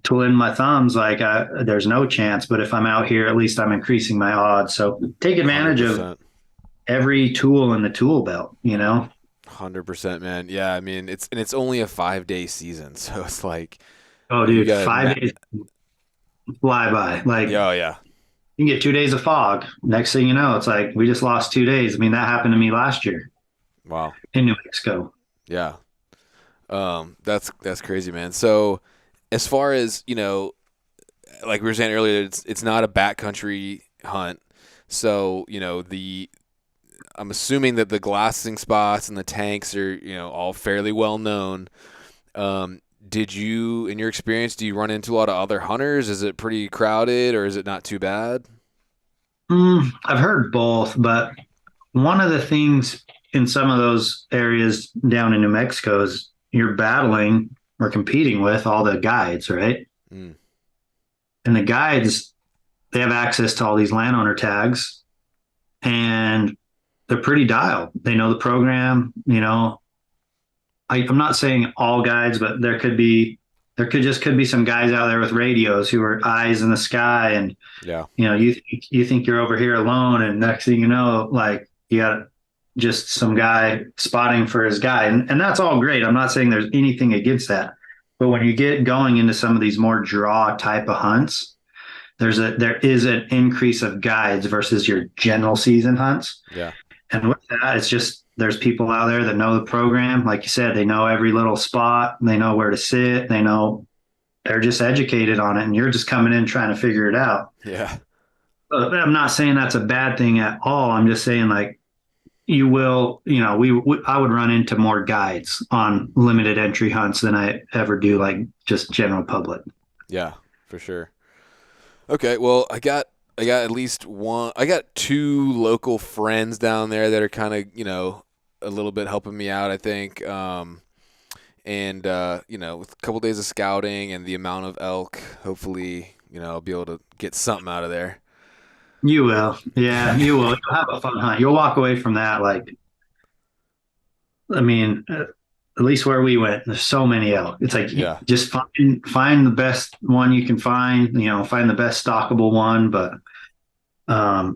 twiddling my thumbs, like there's no chance. But if I'm out here, at least I'm increasing my odds. So take advantage of 100%. every tool in the tool belt. 100%, man. Yeah, I mean it's only a 5 day season, so it's like Oh, you dude, got 5 days fly by. Like yeah, oh, yeah. You can get 2 days of fog. Next thing you know, it's like we just lost 2 days. I mean, that happened to me last year Wow. in New Mexico. Yeah. That's crazy, man. So as far as, like we were saying earlier, it's not a backcountry hunt. So, I'm assuming that the glassing spots and the tanks are, all fairly well known. Did you, in your experience, do you run into a lot of other hunters? Is it pretty crowded or is it not too bad? I've heard both, but one of the things in some of those areas down in New Mexico is you're battling or competing with all the guides, right? Mm, And the guides, they have access to all these landowner tags and they're pretty dialed. They know the program, I'm not saying all guides, but there could be some guys out there with radios who are eyes in the sky, and yeah. you think you're over here alone, and next thing you know, like you got just some guy spotting for his guy, and that's all great. I'm not saying there's anything against that, but when you get going into some of these more draw type of hunts, there is an increase of guides versus your general season hunts. Yeah. And with that, it's just there's people out there that know the program. Like you said, they know every little spot, they know where to sit, they're just educated on it, and you're just coming in trying to figure it out. Yeah. But I'm not saying that's a bad thing at all. I'm just saying, like, you will, I would run into more guides on limited entry hunts than I ever do like just general public. Yeah, for sure. Okay, well, I got at least one. I got two local friends down there that are kind of a little bit helping me out. I think, and with a couple days of scouting and the amount of elk, hopefully I'll be able to get something out of there. You will. Yeah, you will. You'll have a fun hunt. You'll walk away from that like, I mean, at least where we went, there's so many elk. It's like Yeah, just find the best one you can find. Find the best stockable one. But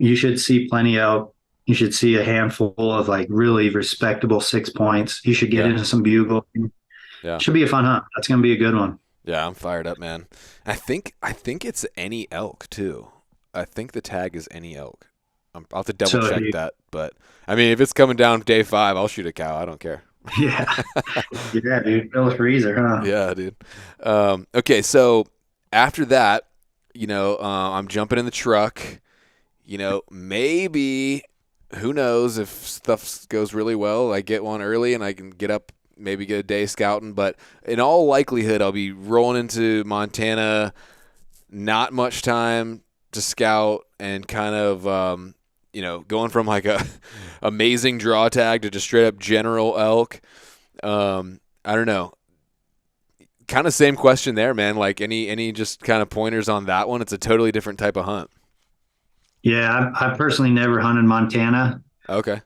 you should see plenty of elk. You should see a handful of like really respectable 6 points. You should get yeah, into some bugle. yeah, Should be a fun hunt. That's gonna be a good one. yeah. I'm fired up, man. I think it's any elk too. I think the tag is any elk. I'll have to double So check that, but I mean, if it's coming down day 5, I'll shoot a cow. I don't care. yeah, yeah, dude, fill a freezer, huh? Yeah, dude. Okay, so after that, I'm jumping in the truck. Maybe, who knows if stuff goes really well, I get one early and I can get up, maybe get a day scouting. But in all likelihood, I'll be rolling into Montana, not much time to scout, and kind of, going from like a amazing draw tag to just straight up general elk. I don't know. Kind of same question there, man. Like any just kind of pointers on that one? It's a totally different type of hunt. Yeah, I personally never hunted Montana. Okay.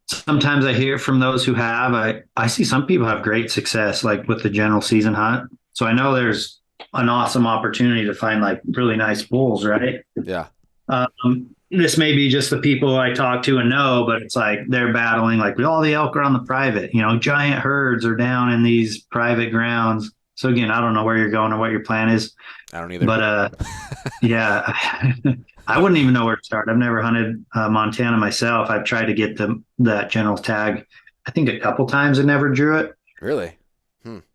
Sometimes I hear from those who have. I see some people have great success, like with the general season hunt. So I know there's an awesome opportunity to find like really nice bulls, right? Yeah. This may be just the people I talk to and know, but it's like they're battling like all the elk are on the private, giant herds are down in these private grounds. So again, I don't know where you're going or what your plan is, I don't either. but yeah, I wouldn't even know where to start. I've never hunted Montana myself. I've tried to get that general tag, I think a couple times and never drew it. Really?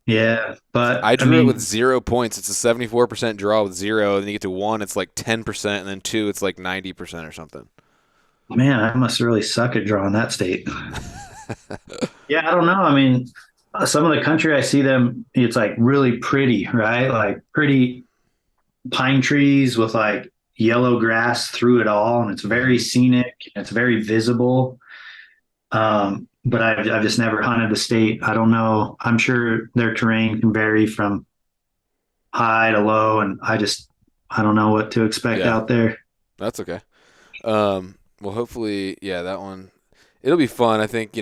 Yeah, but I I drew it with mean, 0 points. It's a 74% draw with 0, and then you get to 1, it's like 10%, and then 2, it's like 90% or something. man, I must really suck at drawing that state. Yeah, I don't know. I mean, some of the country I see them, it's like really pretty, right? Like pretty pine trees with like yellow grass through it all, and it's very scenic. It's very visible. But I've just never hunted the state. I don't know. I'm sure their terrain can vary from high to low, and I don't know what to expect Yeah, out there. that's okay. Well, hopefully, yeah, that one, it'll be fun. I think,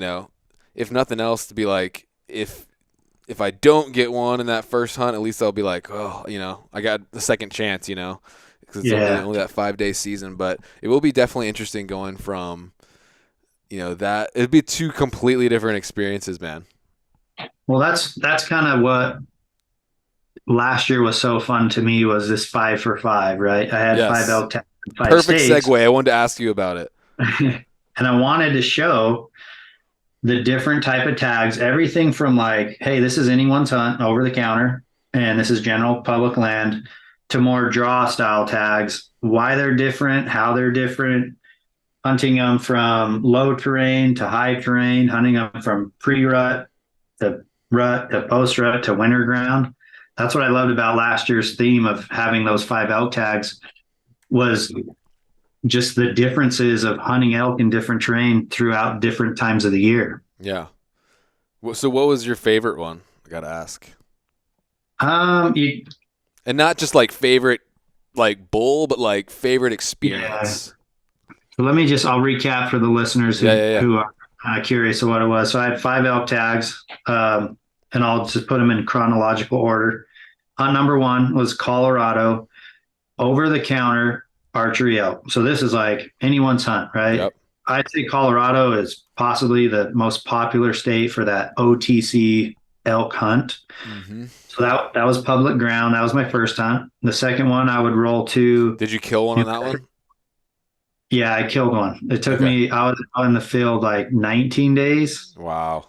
if nothing else, to be like, if I don't get one in that first hunt, at least I'll be like, oh, I got the second chance, because it's Yeah. only that 5-day season. But it will be definitely interesting going from, that it'd be two completely different experiences, man. Well, that's kind of what last year was so fun to me was this 5 for 5, right? I had five Yes. elk tags five Perfect states. segue. I wanted to ask you about it. And I wanted to show the different type of tags, everything from like, hey, this is anyone's hunt over the counter, and this is general public land, to more draw style tags, why they're different, how they're different, hunting them from low terrain to high terrain, hunting them from pre-rut to post-rut to winter ground. That's what I loved about last year's theme of having those 5 elk tags, was just the differences of hunting elk in different terrain throughout different times of the year. Yeah. So what was your favorite one? I gotta ask. You, And not just like favorite like bull, but like favorite yeah. experience. So I'll recap for the listeners Yeah, yeah, yeah. who are curious of what it was. So I had 5 elk tags, and I'll just put them in chronological order. Hunt number 1 was Colorado over the counter archery elk. So this is like anyone's hunt, right? Yep. I'd say Colorado is possibly the most popular state for that OTC elk hunt. Mm-hmm. So that was public ground. That was my first hunt. The second one I would roll to. Did you kill one on that one? Yeah, I killed one. It took Okay. me. I was out in the field like 19 days. Wow.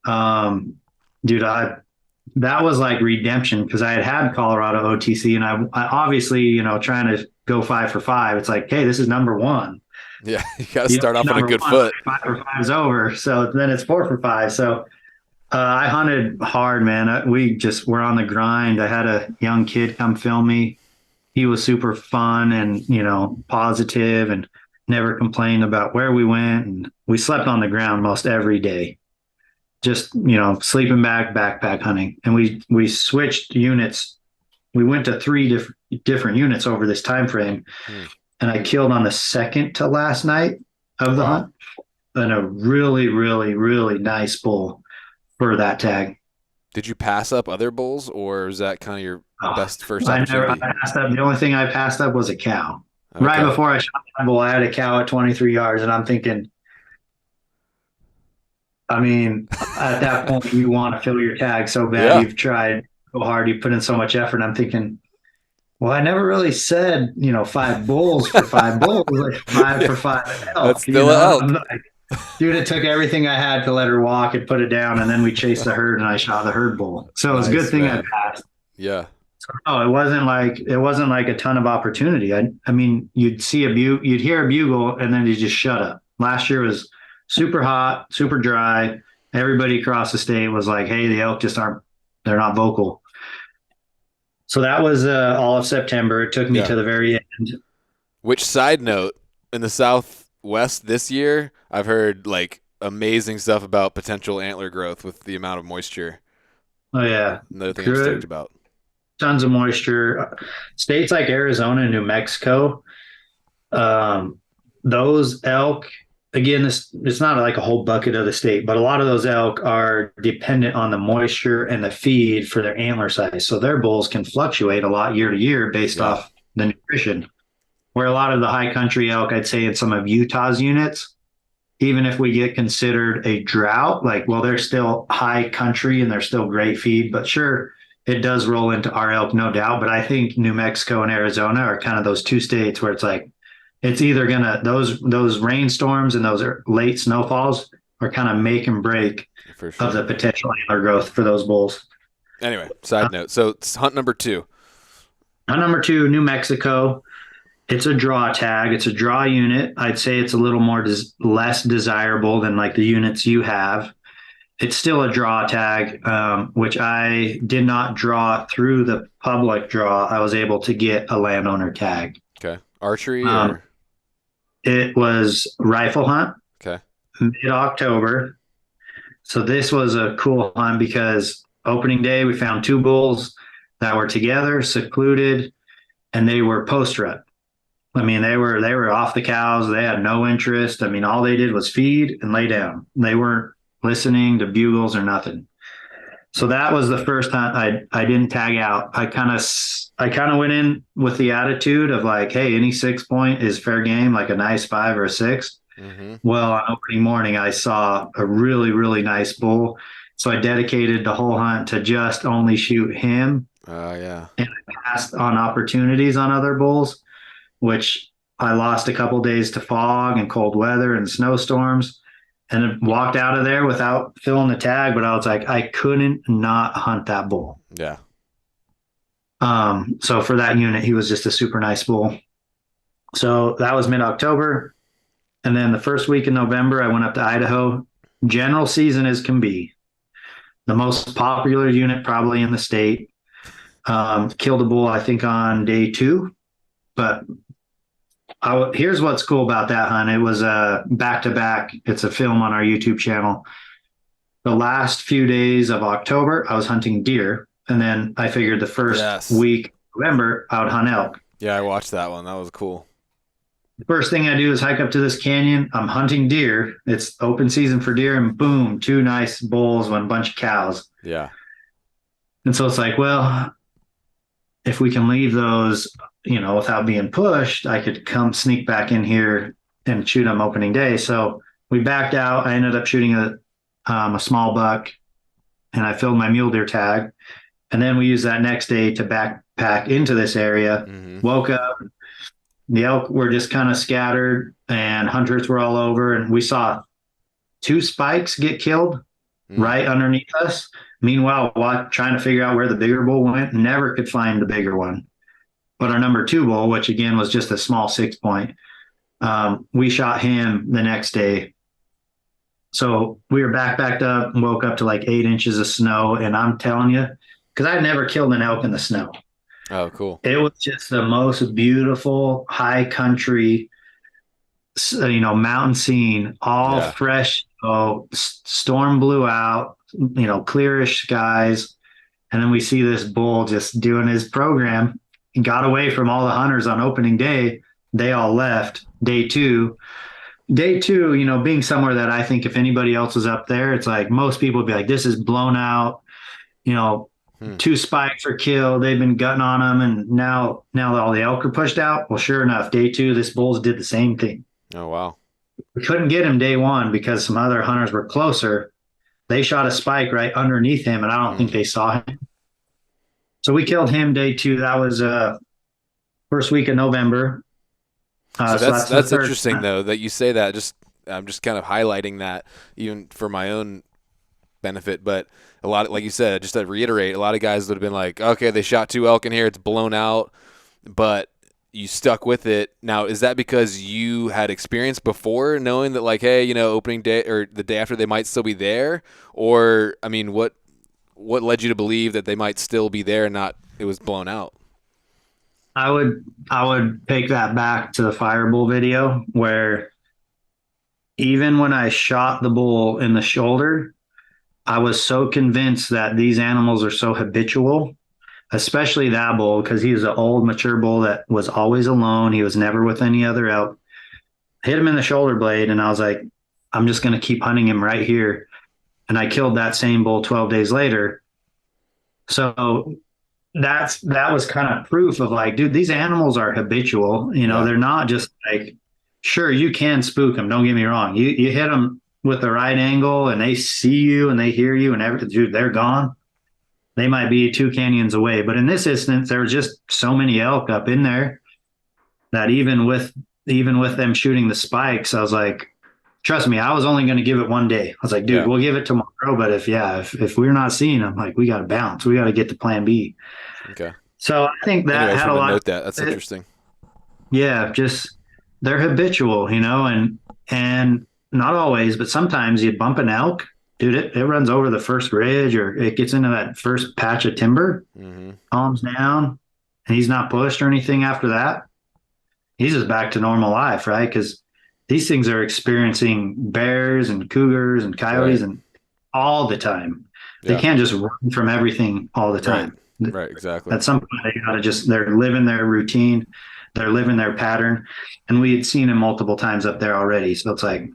Um, dude, that was like redemption because I had Colorado OTC, and I obviously, trying to go 5 for 5. It's like, hey, this is number 1. Yeah, you gotta You know, start off on a number good 1, foot. 5 for 5 is over. So then it's 4 for 5. So I hunted hard, man. We just were on the grind. I had a young kid come film me. He was super fun and, positive, and never complained about where we went. And we slept on the ground most every day, just, sleeping bag, backpack hunting. And we switched units. We went to 3 different units over this time frame. And I killed on the second to last night of the Wow. hunt, and a really, really, really nice bull for that tag. Did you pass up other bulls, or is that kind of your Oh, best first I never I opportunity? passed up. The only thing I passed up was a cow. Right Okay. before I shot that bull, I had a cow at 23 yards, and I'm thinking, I mean, at that point, you want to fill your tag so bad. Yeah. You've tried so hard, you put in so much effort. I'm thinking, well, I never really said, 5 bulls for 5 bulls, like 5 for 5 That's elk. still an I'm elk. like, dude, it took everything I had to let her walk and put it down, and then we chased the herd, and I shot the herd bull. So it was a good Nice, thing I man. passed. Yeah. Oh, it wasn't like a ton of opportunity. I mean, you'd hear a bugle, and then you just shut up. Last year was super hot, super dry. Everybody across the state was like, "Hey, the elk just aren't. They're not vocal." So that was all of September. It took me Yeah. to the very end. Which side note, in the Southwest this year, I've heard like amazing stuff about potential antler growth with the amount of moisture. Oh yeah, Another thing I'm stoked good, about. tons of moisture. States like Arizona and New Mexico, um, those elk, again, this it's not like a whole bucket of the state, but a lot of those elk are dependent on the moisture and the feed for their antler size. So their bulls can fluctuate a lot year to year based Yeah. off the nutrition. Where a lot of the high country elk, I'd say in some of Utah's units, even if we get considered a drought, like, well, they're still high country and they're still great feed, but sure, it does roll into our elk, no doubt. But I think New Mexico and Arizona are kind of those 2 states where it's like, it's either gonna those rainstorms and those late snowfalls are kind of make and break For of the sure. potential antler growth for those bulls. Anyway, side note. So it's hunt number 2. Number 2, New Mexico. It's a draw tag. It's a draw unit. I'd say it's a little more less desirable than like the units you have. It's still a draw tag, which I did not draw through the public draw. I was able to get a landowner tag. Okay. Archery Um, or it was rifle hunt, okay. mid-October. So this was a cool hunt because opening day we found 2 bulls that were together, secluded, and they were post rut. I mean, they were off the cows. They had no interest. I mean, all they did was feed and lay down. They weren't listening to bugles or nothing. So that was the first hunt I didn't tag out. I kind of went in with the attitude of like, hey, any 6 point is fair game, like a nice 5 or a 6. Mm-hmm. Well, on opening morning, I saw a really, really nice bull. So I dedicated the whole hunt to just only shoot him Yeah. and I passed on opportunities on other bulls. which I lost a couple days to fog and cold weather and snowstorms, and walked out of there without filling the tag. But I was like, I couldn't not hunt that bull. Yeah. So for that unit, he was just a super nice bull. So that was mid-October. And then the first week in November, I went up to Idaho. General season as can be. The most popular unit probably in the state. Killed a bull, I think, on day 2. But here's what's cool about that hunt. It was a back-to-back. It's a film on our YouTube channel. The last few days of October, I was hunting deer. And then I figured the first week of November, I would hunt elk. Yeah, I watched that one. That was cool. The first thing I do is hike up to this canyon. I'm hunting deer. It's open season for deer, and boom, 2 nice bulls and a bunch of cows. Yeah. And so it's like, well, if we can leave those, without being pushed, I could come sneak back in here and shoot them opening day. So we backed out. I ended up shooting a small buck, and I filled my mule deer tag. And then we used that next day to backpack into this area. Woke up. The elk were just kind of scattered, and hunters were all over. And we saw 2 spikes get killed right underneath us. Meanwhile, trying to figure out where the bigger bull went, never could find the bigger one. But our number 2 bull, which again was just a small 6-point, we shot him the next day. So we were backpacked up and woke up to like 8 inches of snow. And I'm telling you, because I'd never killed an elk in the snow. Oh, cool. It was just the most beautiful high country, mountain scene, all fresh. Storm blew out, clearish skies. And then we see this bull just doing his program. He got away from all the hunters on opening day. They all left. Day two, being somewhere that I think if anybody else was up there, it's like most people would be like, this is blown out, 2 spikes are killed. They've been gutting on them. And now all the elk are pushed out. Well, sure enough, day 2, this bulls did the same thing. Oh, wow. We couldn't get him day 1 because some other hunters were closer. They shot a spike right underneath him, and I don't think they saw him. So we killed him day 2. That was first week of November. So that's interesting, though, that you say that. I'm just kind of highlighting that even for my own benefit. But a lot, like you said, just to reiterate, a lot of guys would have been like, okay, they shot 2 elk in here, it's blown out, but you stuck with it. Now, is that because you had experience before knowing that, like, hey, opening day or the day after they might still be there? Or, I mean, what led you to believe that they might still be there and not it was blown out? I would take that back to the fire bull video where even when I shot the bull in the shoulder, I was so convinced that these animals are so habitual, especially that bull, because he was an old, mature bull that was always alone. He was never with any other elk. Hit him in the shoulder blade, and I was like, I'm just going to keep hunting him right here. And I killed that same bull 12 days later. So that was kind of proof of like, dude, these animals are habitual. They're not just like, sure, you can spook them. Don't get me wrong. You hit them with the right angle and they see you and they hear you and everything, dude, they're gone. They might be 2 canyons away. But in this instance, there was just so many elk up in there that even with them shooting the spikes, I was like, trust me, I was only going to give it 1 day. I was like, dude, we'll give it tomorrow. But if we're not seeing them, like, we got to bounce. We got to get to plan B. Okay. So I think that had a lot. Note that. That's interesting. Yeah. Just they're habitual, and not always, but sometimes you bump an elk, dude, it runs over the first ridge or it gets into that first patch of timber, calms down, and he's not pushed or anything after that. He's just back to normal life, right? Because these things are experiencing bears and cougars and coyotes and all the time. They can't just run from everything all the time. Right, exactly. At some point, they got to they're living their routine, they're living their pattern. And we had seen him multiple times up there already. So it's like,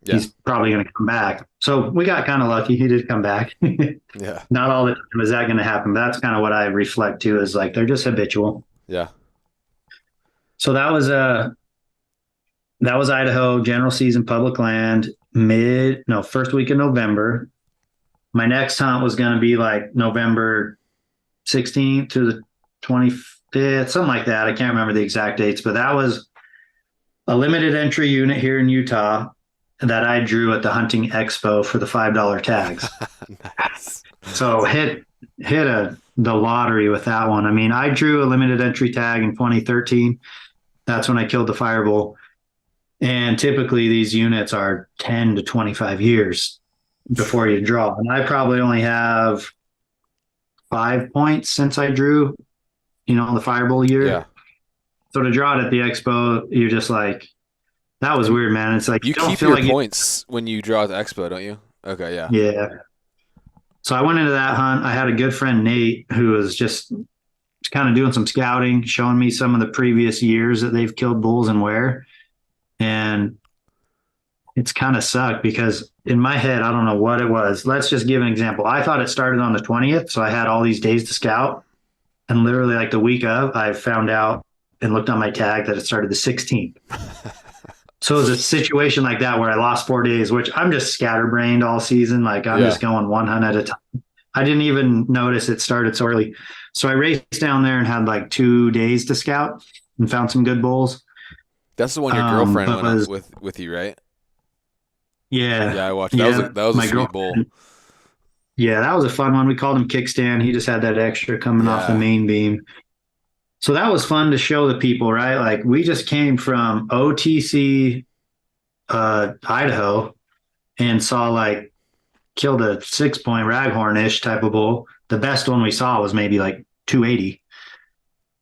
he's probably going to come back. So we got kind of lucky. He did come back. Yeah. Not all the time is that going to happen. But that's kind of what I reflect to is like, they're just habitual. Yeah. So that was Idaho, general season, public land, first week of November. My next hunt was going to be like November 16th to the something like that. I can't remember the exact dates, but that was a limited entry unit here in Utah that I drew at the hunting expo for the $5 tags. Nice. So the lottery with that one. I mean, I drew a limited entry tag in 2013. That's when I killed the firebull. And typically these units are 10 to 25 years before you draw. And I probably only have 5 points since I drew, the firebull year. Yeah. So to draw it at the expo, you're just like, that was weird, man. It's like You don't keep feel your like points when you draw at the expo, don't you? Okay, yeah. yeah. So I went into that hunt. I had a good friend, Nate, who was just kind of doing some scouting, showing me some of the previous years that they've killed bulls and where. And it's kind of sucked because in my head, I don't know what it was. Let's just give an example. I thought it started on the 20th. So I had all these days to scout. And literally like the week of, I found out and looked on my tag that it started the 16th. So it was a situation like that where I lost 4 days, which I'm just scatterbrained all season. Like I'm just going one hunt at a time. I didn't even notice it started so early. So I raced down there and had like 2 days to scout and found some good bulls. That's the one your girlfriend went up with you, right? Yeah. Yeah, I watched. That was a sweet bull. Yeah, that was a fun one. We called him Kickstand. He just had that extra coming off the main beam. So that was fun to show the people, right? Like we just came from OTC, Idaho, and killed a 6-point raghorn-ish type of bull. The best one we saw was maybe like 280.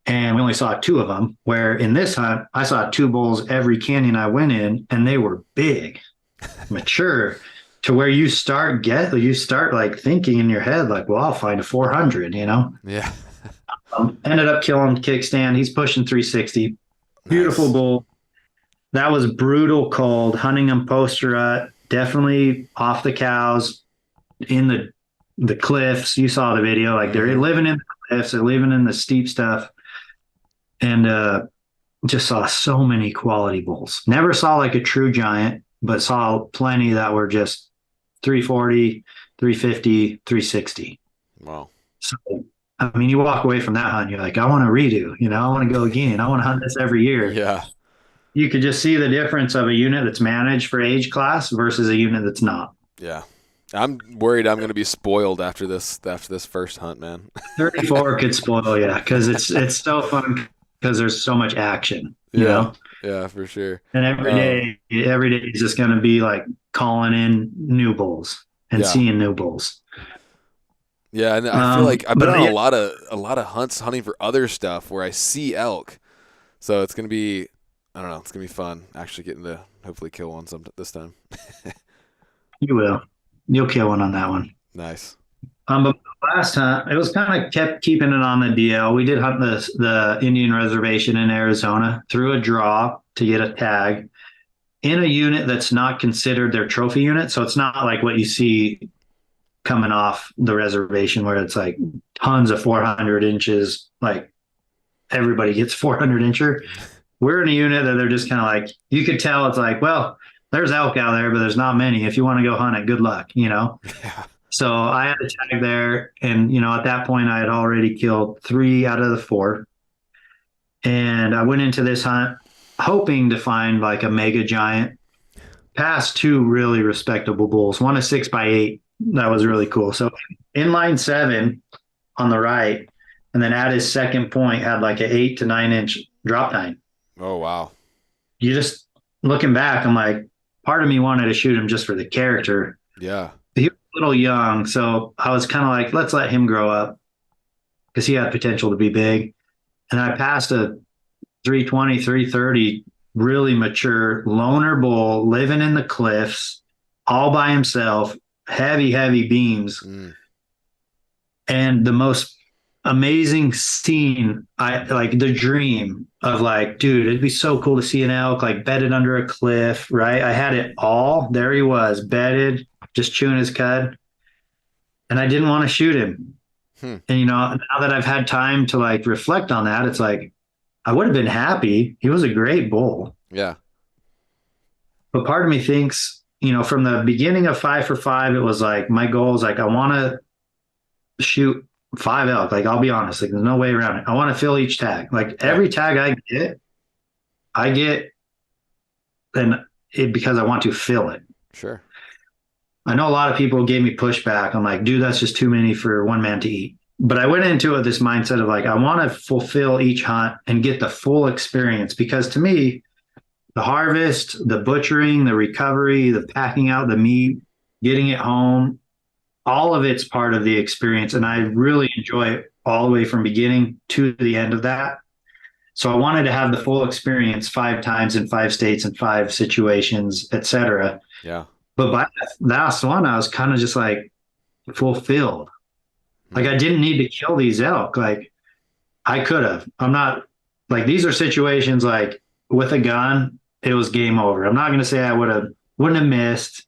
And we only saw 2 of them, where in this hunt, I saw 2 bulls every canyon I went in, and they were big, mature, to where you start like thinking in your head, like, well, I'll find a 400, Yeah. Ended up killing Kickstand. He's pushing 360. Beautiful Nice. bull. That was brutal cold. Hunting them post rut, definitely off the cows in the cliffs. You saw the video. Like they're living in the cliffs, they're living in the steep stuff. And just saw so many quality bulls. Never saw like a true giant, but saw plenty that were just 340, 350, 360. Wow. So I mean, you walk away from that hunt, you're like, I want to redo, I want to go again. I want to hunt this every year. Yeah. You could just see the difference of a unit that's managed for age class versus a unit that's not. Yeah. I'm worried I'm going to be spoiled after this first hunt, man. 34 could spoil you because it's so fun because there's so much action, you know? Yeah, for sure. And every day is just going to be like calling in new bulls and seeing new bulls. Yeah, and I feel like I've been on a lot of hunts hunting for other stuff where I see elk. So it's gonna be, I don't know, it's gonna be fun actually getting to hopefully kill one this time. You will. You'll kill one on that one. Nice. But last hunt, it was kind of kept keeping it on the DL. We did hunt the Indian reservation in Arizona through a draw to get a tag in a unit that's not considered their trophy unit. So it's not like what you see coming off the reservation where it's like tons of 400 inches, like everybody gets 400 incher. We're in a unit that they're just kind of like, you could tell it's like, well, there's elk out there, but there's not many. If you want to go hunt it, good luck, Yeah. So I had a tag there, and at that point I had already killed 3 out of the 4. And I went into this hunt hoping to find like a mega giant. Past 2 really respectable bulls, one a 6x8. That was really cool. So in line 7 on the right, and then at his second point had like an 8 to 9 inch drop tine. Oh, wow. You just looking back, I'm like, part of me wanted to shoot him just for the character. Yeah. He was a little young. So I was kind of like, let's let him grow up because he had potential to be big. And I passed a 320, 330, really mature loner bull living in the cliffs all by himself. Heavy beams. And the most amazing scene, I like the dream of like, dude, it'd be so cool to see an elk like bedded under a cliff, right? I had it all. There he was, bedded, just chewing his cud. And I didn't want to shoot him. And now that I've had time to like reflect on that, it's like I would have been happy. He was a great bull. Yeah. But part of me thinks, from the beginning of 5 for 5, it was like my goal is like I want to shoot 5 elk. Like, I'll be honest, like, there's no way around it. I want to fill each tag. Like, Yeah, every tag I get, and it because I want to fill it. sure. I know a lot of people gave me pushback. I'm like, dude, that's just too many for one man to eat. But I went into it this mindset of like, I want to fulfill each hunt and get the full experience because to me, the harvest, the butchering, the recovery, the packing out the meat, getting it home, all of it's part of the experience. And I Hmm. really enjoy it all the way from beginning to the end of that. So I wanted to have the full experience 5 times in 5 states and 5 situations, etc. Yeah. But by the last one, I was kind of just like fulfilled. Like Hmm. I didn't need to kill these elk. Like I could have. I'm not like these are situations like with a gun, it was game over. I'm not going to say I wouldn't have missed,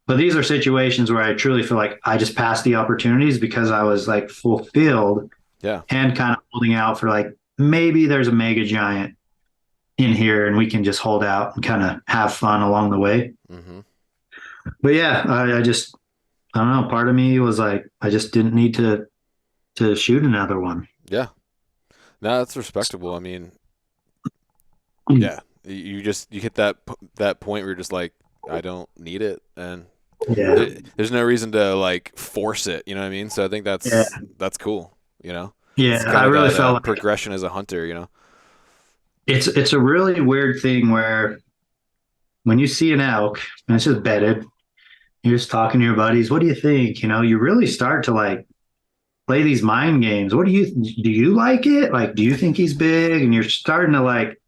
but these are situations where I truly feel like I just passed the opportunities because I was like fulfilled Yeah. and kind of holding out for like maybe there's a mega giant in here and we can just hold out and kind of have fun along the way. Hmm. But yeah, I just I don't know. Part of me was like I just didn't need to shoot another one. Yeah. No, that's respectable. I mean, yeah, you just you hit that point where you're just like, I don't need it, and Yeah, there's no reason to like force it. You know what I mean? So I think yeah, that's cool. You know, it's yeah. I kind of really that felt like progression as a hunter. You know? it's a really weird thing where when you see an elk and it's just bedded, you're just talking to your buddies. What do you think? You really start to like play these mind games. What do you like it? Like, do you think he's big? And you're starting to like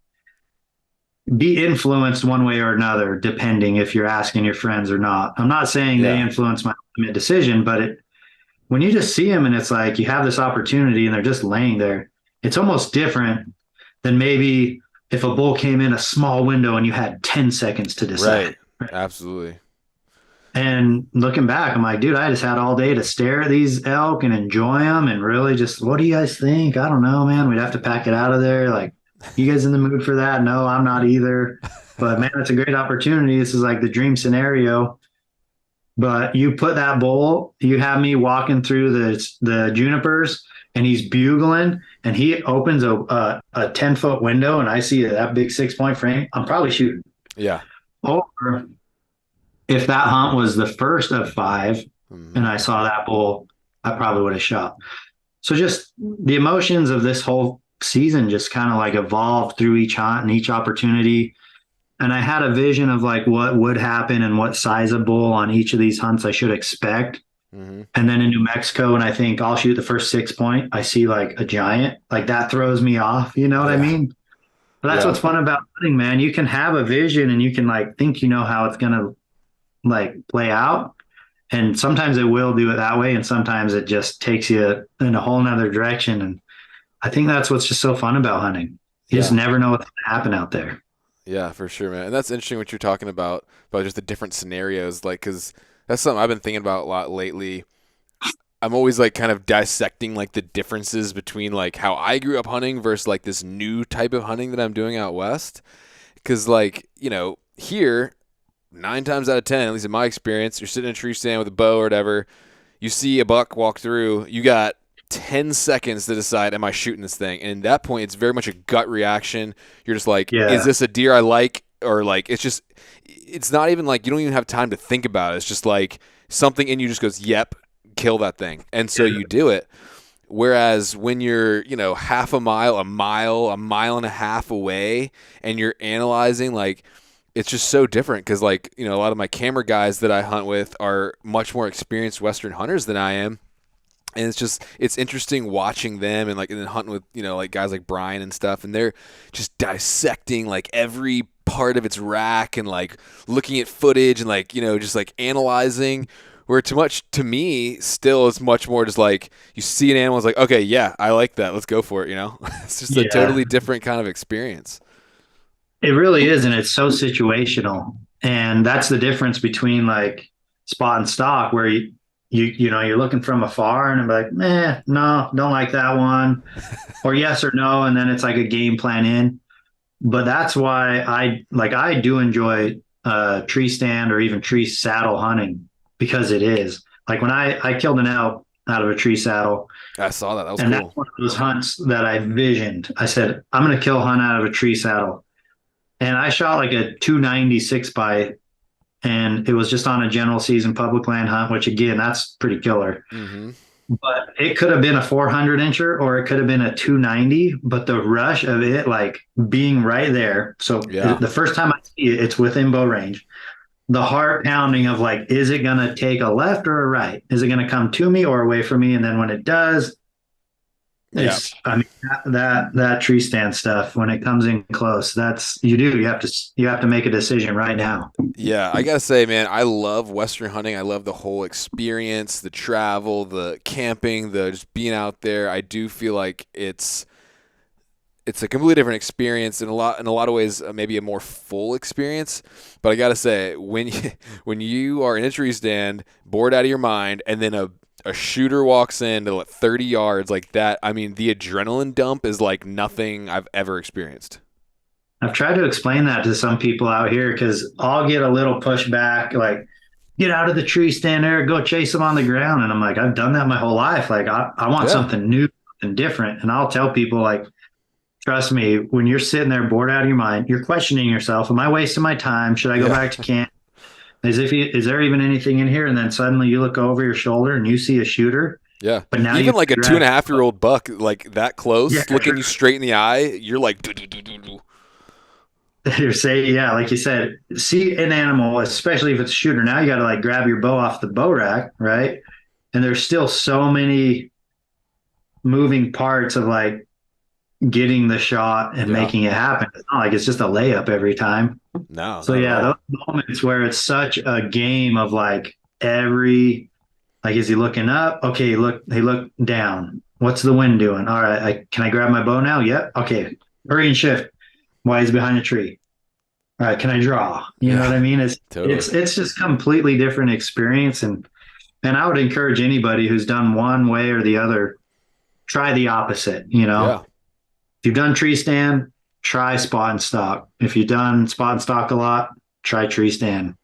be influenced one way or another, depending if you're asking your friends or not. I'm not saying they Yeah. influence my ultimate decision, but when you just see them and it's like you have this opportunity and they're just laying there, it's almost different than maybe if a bull came in a small window and you had 10 seconds to decide. Right. Absolutely. And looking back, I'm like, dude, I just had all day to stare at these elk and enjoy them and really just, what do you guys think? I don't know, man. We'd have to pack it out of there. Like, you guys in the mood for that? No, I'm not either. But man, it's a great opportunity. This is like the dream scenario. But you put that bull, you have me walking through the junipers, and he's bugling, and he opens a 10-foot window, and I see that big 6 point frame. I'm probably shooting. Yeah. Or if that hunt was the first of 5, Hmm. and I saw that bull, I probably would have shot. So just the emotions of this whole season just kind of like evolved through each hunt and each opportunity. And I had a vision of like what would happen and what size of bull on each of these hunts I should expect. Hmm. And then in New Mexico, and I think I'll shoot the first 6 point, I see like a giant, like that throws me off. You know what I Yeah. mean? But that's Yeah. what's fun about hunting, man. You can have a vision and you can like think you know how it's gonna like play out. And sometimes it will do it that way, and sometimes it just takes you in a whole nother direction. And I think that's what's just so fun about hunting. You just Yeah. never know what's gonna happen out there. Yeah, for sure, man. And that's interesting what you're talking about just the different scenarios, like, because that's something I've been thinking about a lot lately. I'm always like kind of dissecting like the differences between like how I grew up hunting versus like this new type of hunting that I'm doing out west. Because like here, 9 times out of 10, at least in my experience, you're sitting in a tree stand with a bow or whatever. You see a buck walk through. You got 10 seconds to decide, am I shooting this thing? And at that point, it's very much a gut reaction. You're just like, is Yeah. this a deer I like? Or like, it's not even like you don't even have time to think about it. It's just like something in you just goes, yep, kill that thing. And so you do it. Whereas when you're, half a mile, a mile and a half away, and you're analyzing, like, it's just so different because, like, a lot of my camera guys that I hunt with are much more experienced Western hunters than I am. And it's interesting watching them and then hunting with, like guys like Brian and stuff. And they're just dissecting like every part of its rack and like looking at footage and like, just like analyzing. Where too much to me still is much more just like you see an animal, it's like, okay, yeah, I like that. Let's go for it. It's just a Yeah. totally different kind of experience. It really is, and it's so situational. And that's the difference between like spot and stock, where you're looking from afar and I'm like, no, don't like that one, or yes or no, and then it's like a game plan in. But that's why I do enjoy tree stand or even tree saddle hunting because it is like when I killed an elk. out of a tree saddle. I saw that. That was And that's cool. one of those hunts that I visioned. I said, I'm going to kill a hunt out of a tree saddle. And I shot like a 296 by, and it was just on a general season public land hunt, which again, that's pretty killer. Mm-hmm. But it could have been a 400 incher or it could have been a 290. But the rush of it, like being right there. So Yeah. the first time I see it, it's within bow range. The heart pounding of like, is it going to take a left or a right? Is it going to come to me or away from me? And then when it does, Yeah. I mean, that tree stand stuff when it comes in close, you have to make a decision right now. Yeah, I gotta say, man, I love Western hunting. I love the whole experience, the travel, the camping, the just being out there. I do feel like it's a completely different experience in a lot of ways, maybe a more full experience. But I gotta say, when you, when you are in a tree stand, bored out of your mind, and then a shooter walks in to 30 yards like that, I mean, the adrenaline dump is like nothing I've ever experienced. I've tried to explain that to some people out here because I'll get a little pushback, like, get out of the tree stand there, go chase them on the ground. And I'm like, I've done that my whole life. Like, I want Yeah, something new and different. And I'll tell people, like, trust me, when you're sitting there bored out of your mind, you're questioning yourself. Am I wasting my time? Should I go yeah, back to camp? Is there even anything in here? And then suddenly you look over your shoulder and you see a shooter, yeah. but now Even you like a two grab, and a half year old buck, like that yeah, close, looking you straight in the eye, you're like, "Do, do, do, do, do." you say, yeah, like you said, see an animal, especially if it's a shooter. Now you got to like grab your bow off the bow rack, right? And there's still so many moving parts of like getting the shot and Yeah. making it happen. It's not like it's just a layup every time. No, So not at yeah, those all. moments where it's such a game of like every like is he looking up? Okay, look, he looked down. What's the wind doing? All right, can I grab my bow now? Yep. Okay, hurry and shift. Why is he behind a tree? All right, can I draw? You know Yeah, what I mean? It's totally. it's it's just completely different experience, and I would encourage anybody who's done one way or the other, try the opposite. You know, Yeah, if you've done tree stand, try spot and stock. If you've done spot and stock a lot, try tree stand.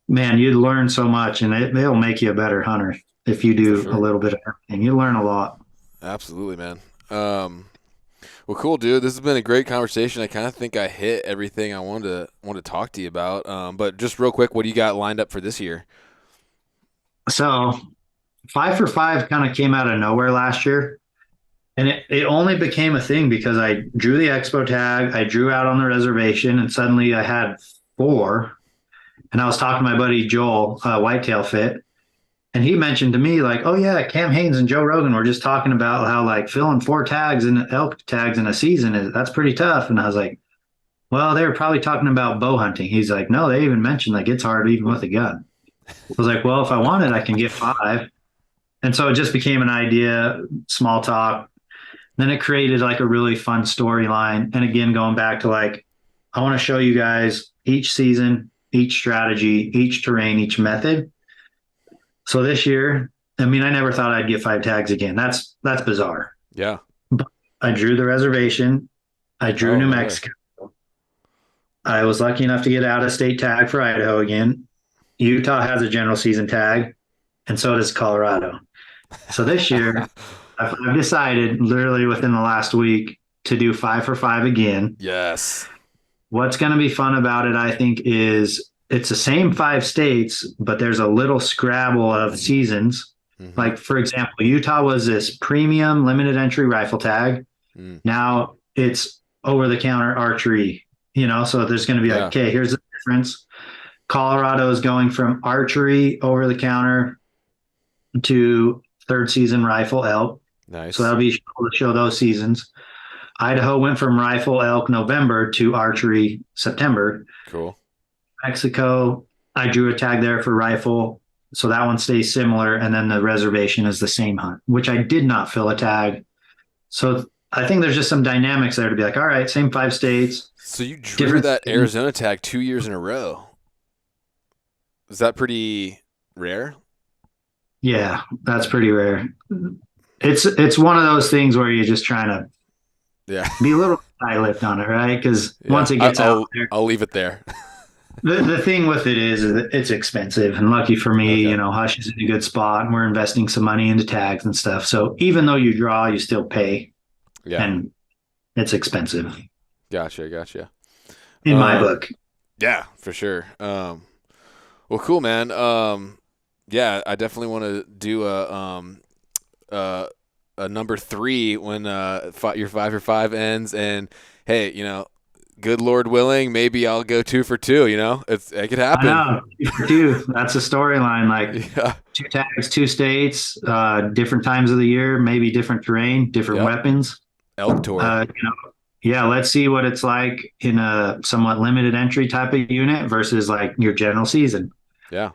Man, you'd learn so much, and it'll make you a better hunter if you for do a sure. little bit of everything. You learn a lot. Absolutely, man. Well, cool, dude. This has been a great conversation. I kind of think I hit everything I wanted to talk to you about. But just real quick, what do you got lined up for this year? So 5 for 5 kind of came out of nowhere last year. And it only became a thing because I drew the expo tag, I drew out on the reservation, and suddenly I had four. And I was talking to my buddy Joel, Whitetail Fit, and he mentioned to me, like, oh, yeah, Cam Haynes and Joe Rogan were just talking about how, like, filling four tags and elk tags in a season that's pretty tough. And I was like, well, they were probably talking about bow hunting. He's like, no, they even mentioned, like, it's hard even with a gun. I was like, well, if I wanted, I can get five. And so it just became an idea, small talk. Then it created like a really fun storyline. And again, going back to like, I want to show you guys each season, each strategy, each terrain, each method. So this year, I mean, I never thought I'd get five tags again. That's bizarre. Yeah. But I drew the reservation. I drew Oh, New no way. Mexico. I was lucky enough to get out of state tag for Idaho again. Utah has a general season tag, and so does Colorado. So this year, I've decided literally within the last week to do 5 for 5 again. Yes. What's going to be fun about it, I think, is it's the same 5 states, but there's a little scrabble of seasons. Mm-hmm. Like, for example, Utah was this premium limited entry rifle tag. Mm. Now it's over the counter archery, so there's going to be like, Yeah. okay, here's the difference. Colorado is going from archery over the counter to third season rifle elk. So Nice. that'll be cool to show those seasons. Idaho went from rifle elk November to archery September. Cool. Mexico, I drew a tag there for rifle. So that one stays similar. And then the reservation is the same hunt, which I did not fill a tag. So I think there's just some dynamics there to be like, all right, same 5 states, So you drew different that things. Arizona tag 2 years in a row. Is that pretty rare? Yeah, that's pretty rare. It's one of those things where you're just trying to Yeah. be a little tight-lipped on it, right? Because Yeah. once it I, gets out I'll there, I'll leave it there. The thing with it is that it's expensive, and lucky for me, Okay. Hush is in a good spot, and we're investing some money into tags and stuff. So even though you draw, you still pay, Yeah. and it's expensive Gotcha. Gotcha. in my Um, book. yeah, for sure. Well, cool, man. Yeah, I definitely want to do uh, a number three when your 5 for 5 ends. And hey, good Lord willing, maybe I'll go 2 for 2. It could I happen. know, 2 for 2. That's a storyline. Like Yeah. 2 tags, 2 states, different times of the year, maybe different terrain, different Yep. weapons. Elk tour. Yeah, let's see what it's like in a somewhat limited entry type of unit versus like your general season. Yeah.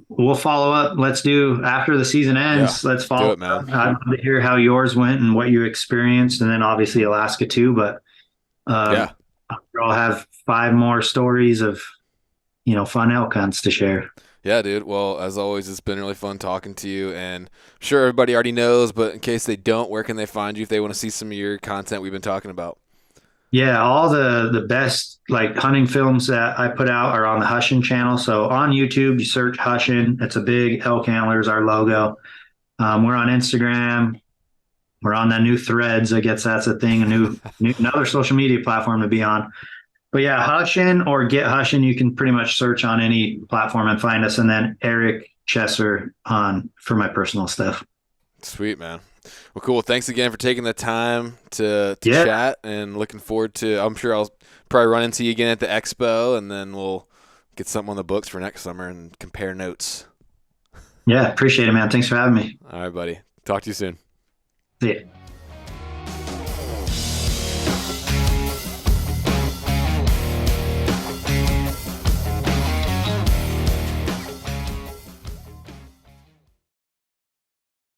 We'll follow up. Let's do after the season Yeah. ends. Let's Let's do follow it, man. up. I'd love to hear how yours went and what you experienced, and then obviously Alaska too. But Yeah. um, I'll have 5 more stories of fun elk hunts to share. Yeah, dude. Well, as always, it's been really fun talking to you. And I'm sure everybody already knows, but in case they don't, where can they find you if they want to see some of your content we've been talking about? Yeah, all the best like hunting films that I put out are on the Hushin channel. So on YouTube, you search Hushin. It's a big elk antlers, our logo. We're on Instagram. We're on that new Threads. I guess that's a thing, a new another social media platform to be on. But yeah, Hushin or Get Hushin, you can pretty much search on any platform and find us. And then Eric Chesser on for my personal stuff. Sweet, man. Well, cool. Thanks again for taking the time to Yeah, chat, and looking forward to. I'm sure I'll probably run into you again at the expo, and then we'll get something on the books for next summer and compare notes. yeah, appreciate it, man. Thanks for having me. All right, buddy. Talk to you soon. See ya.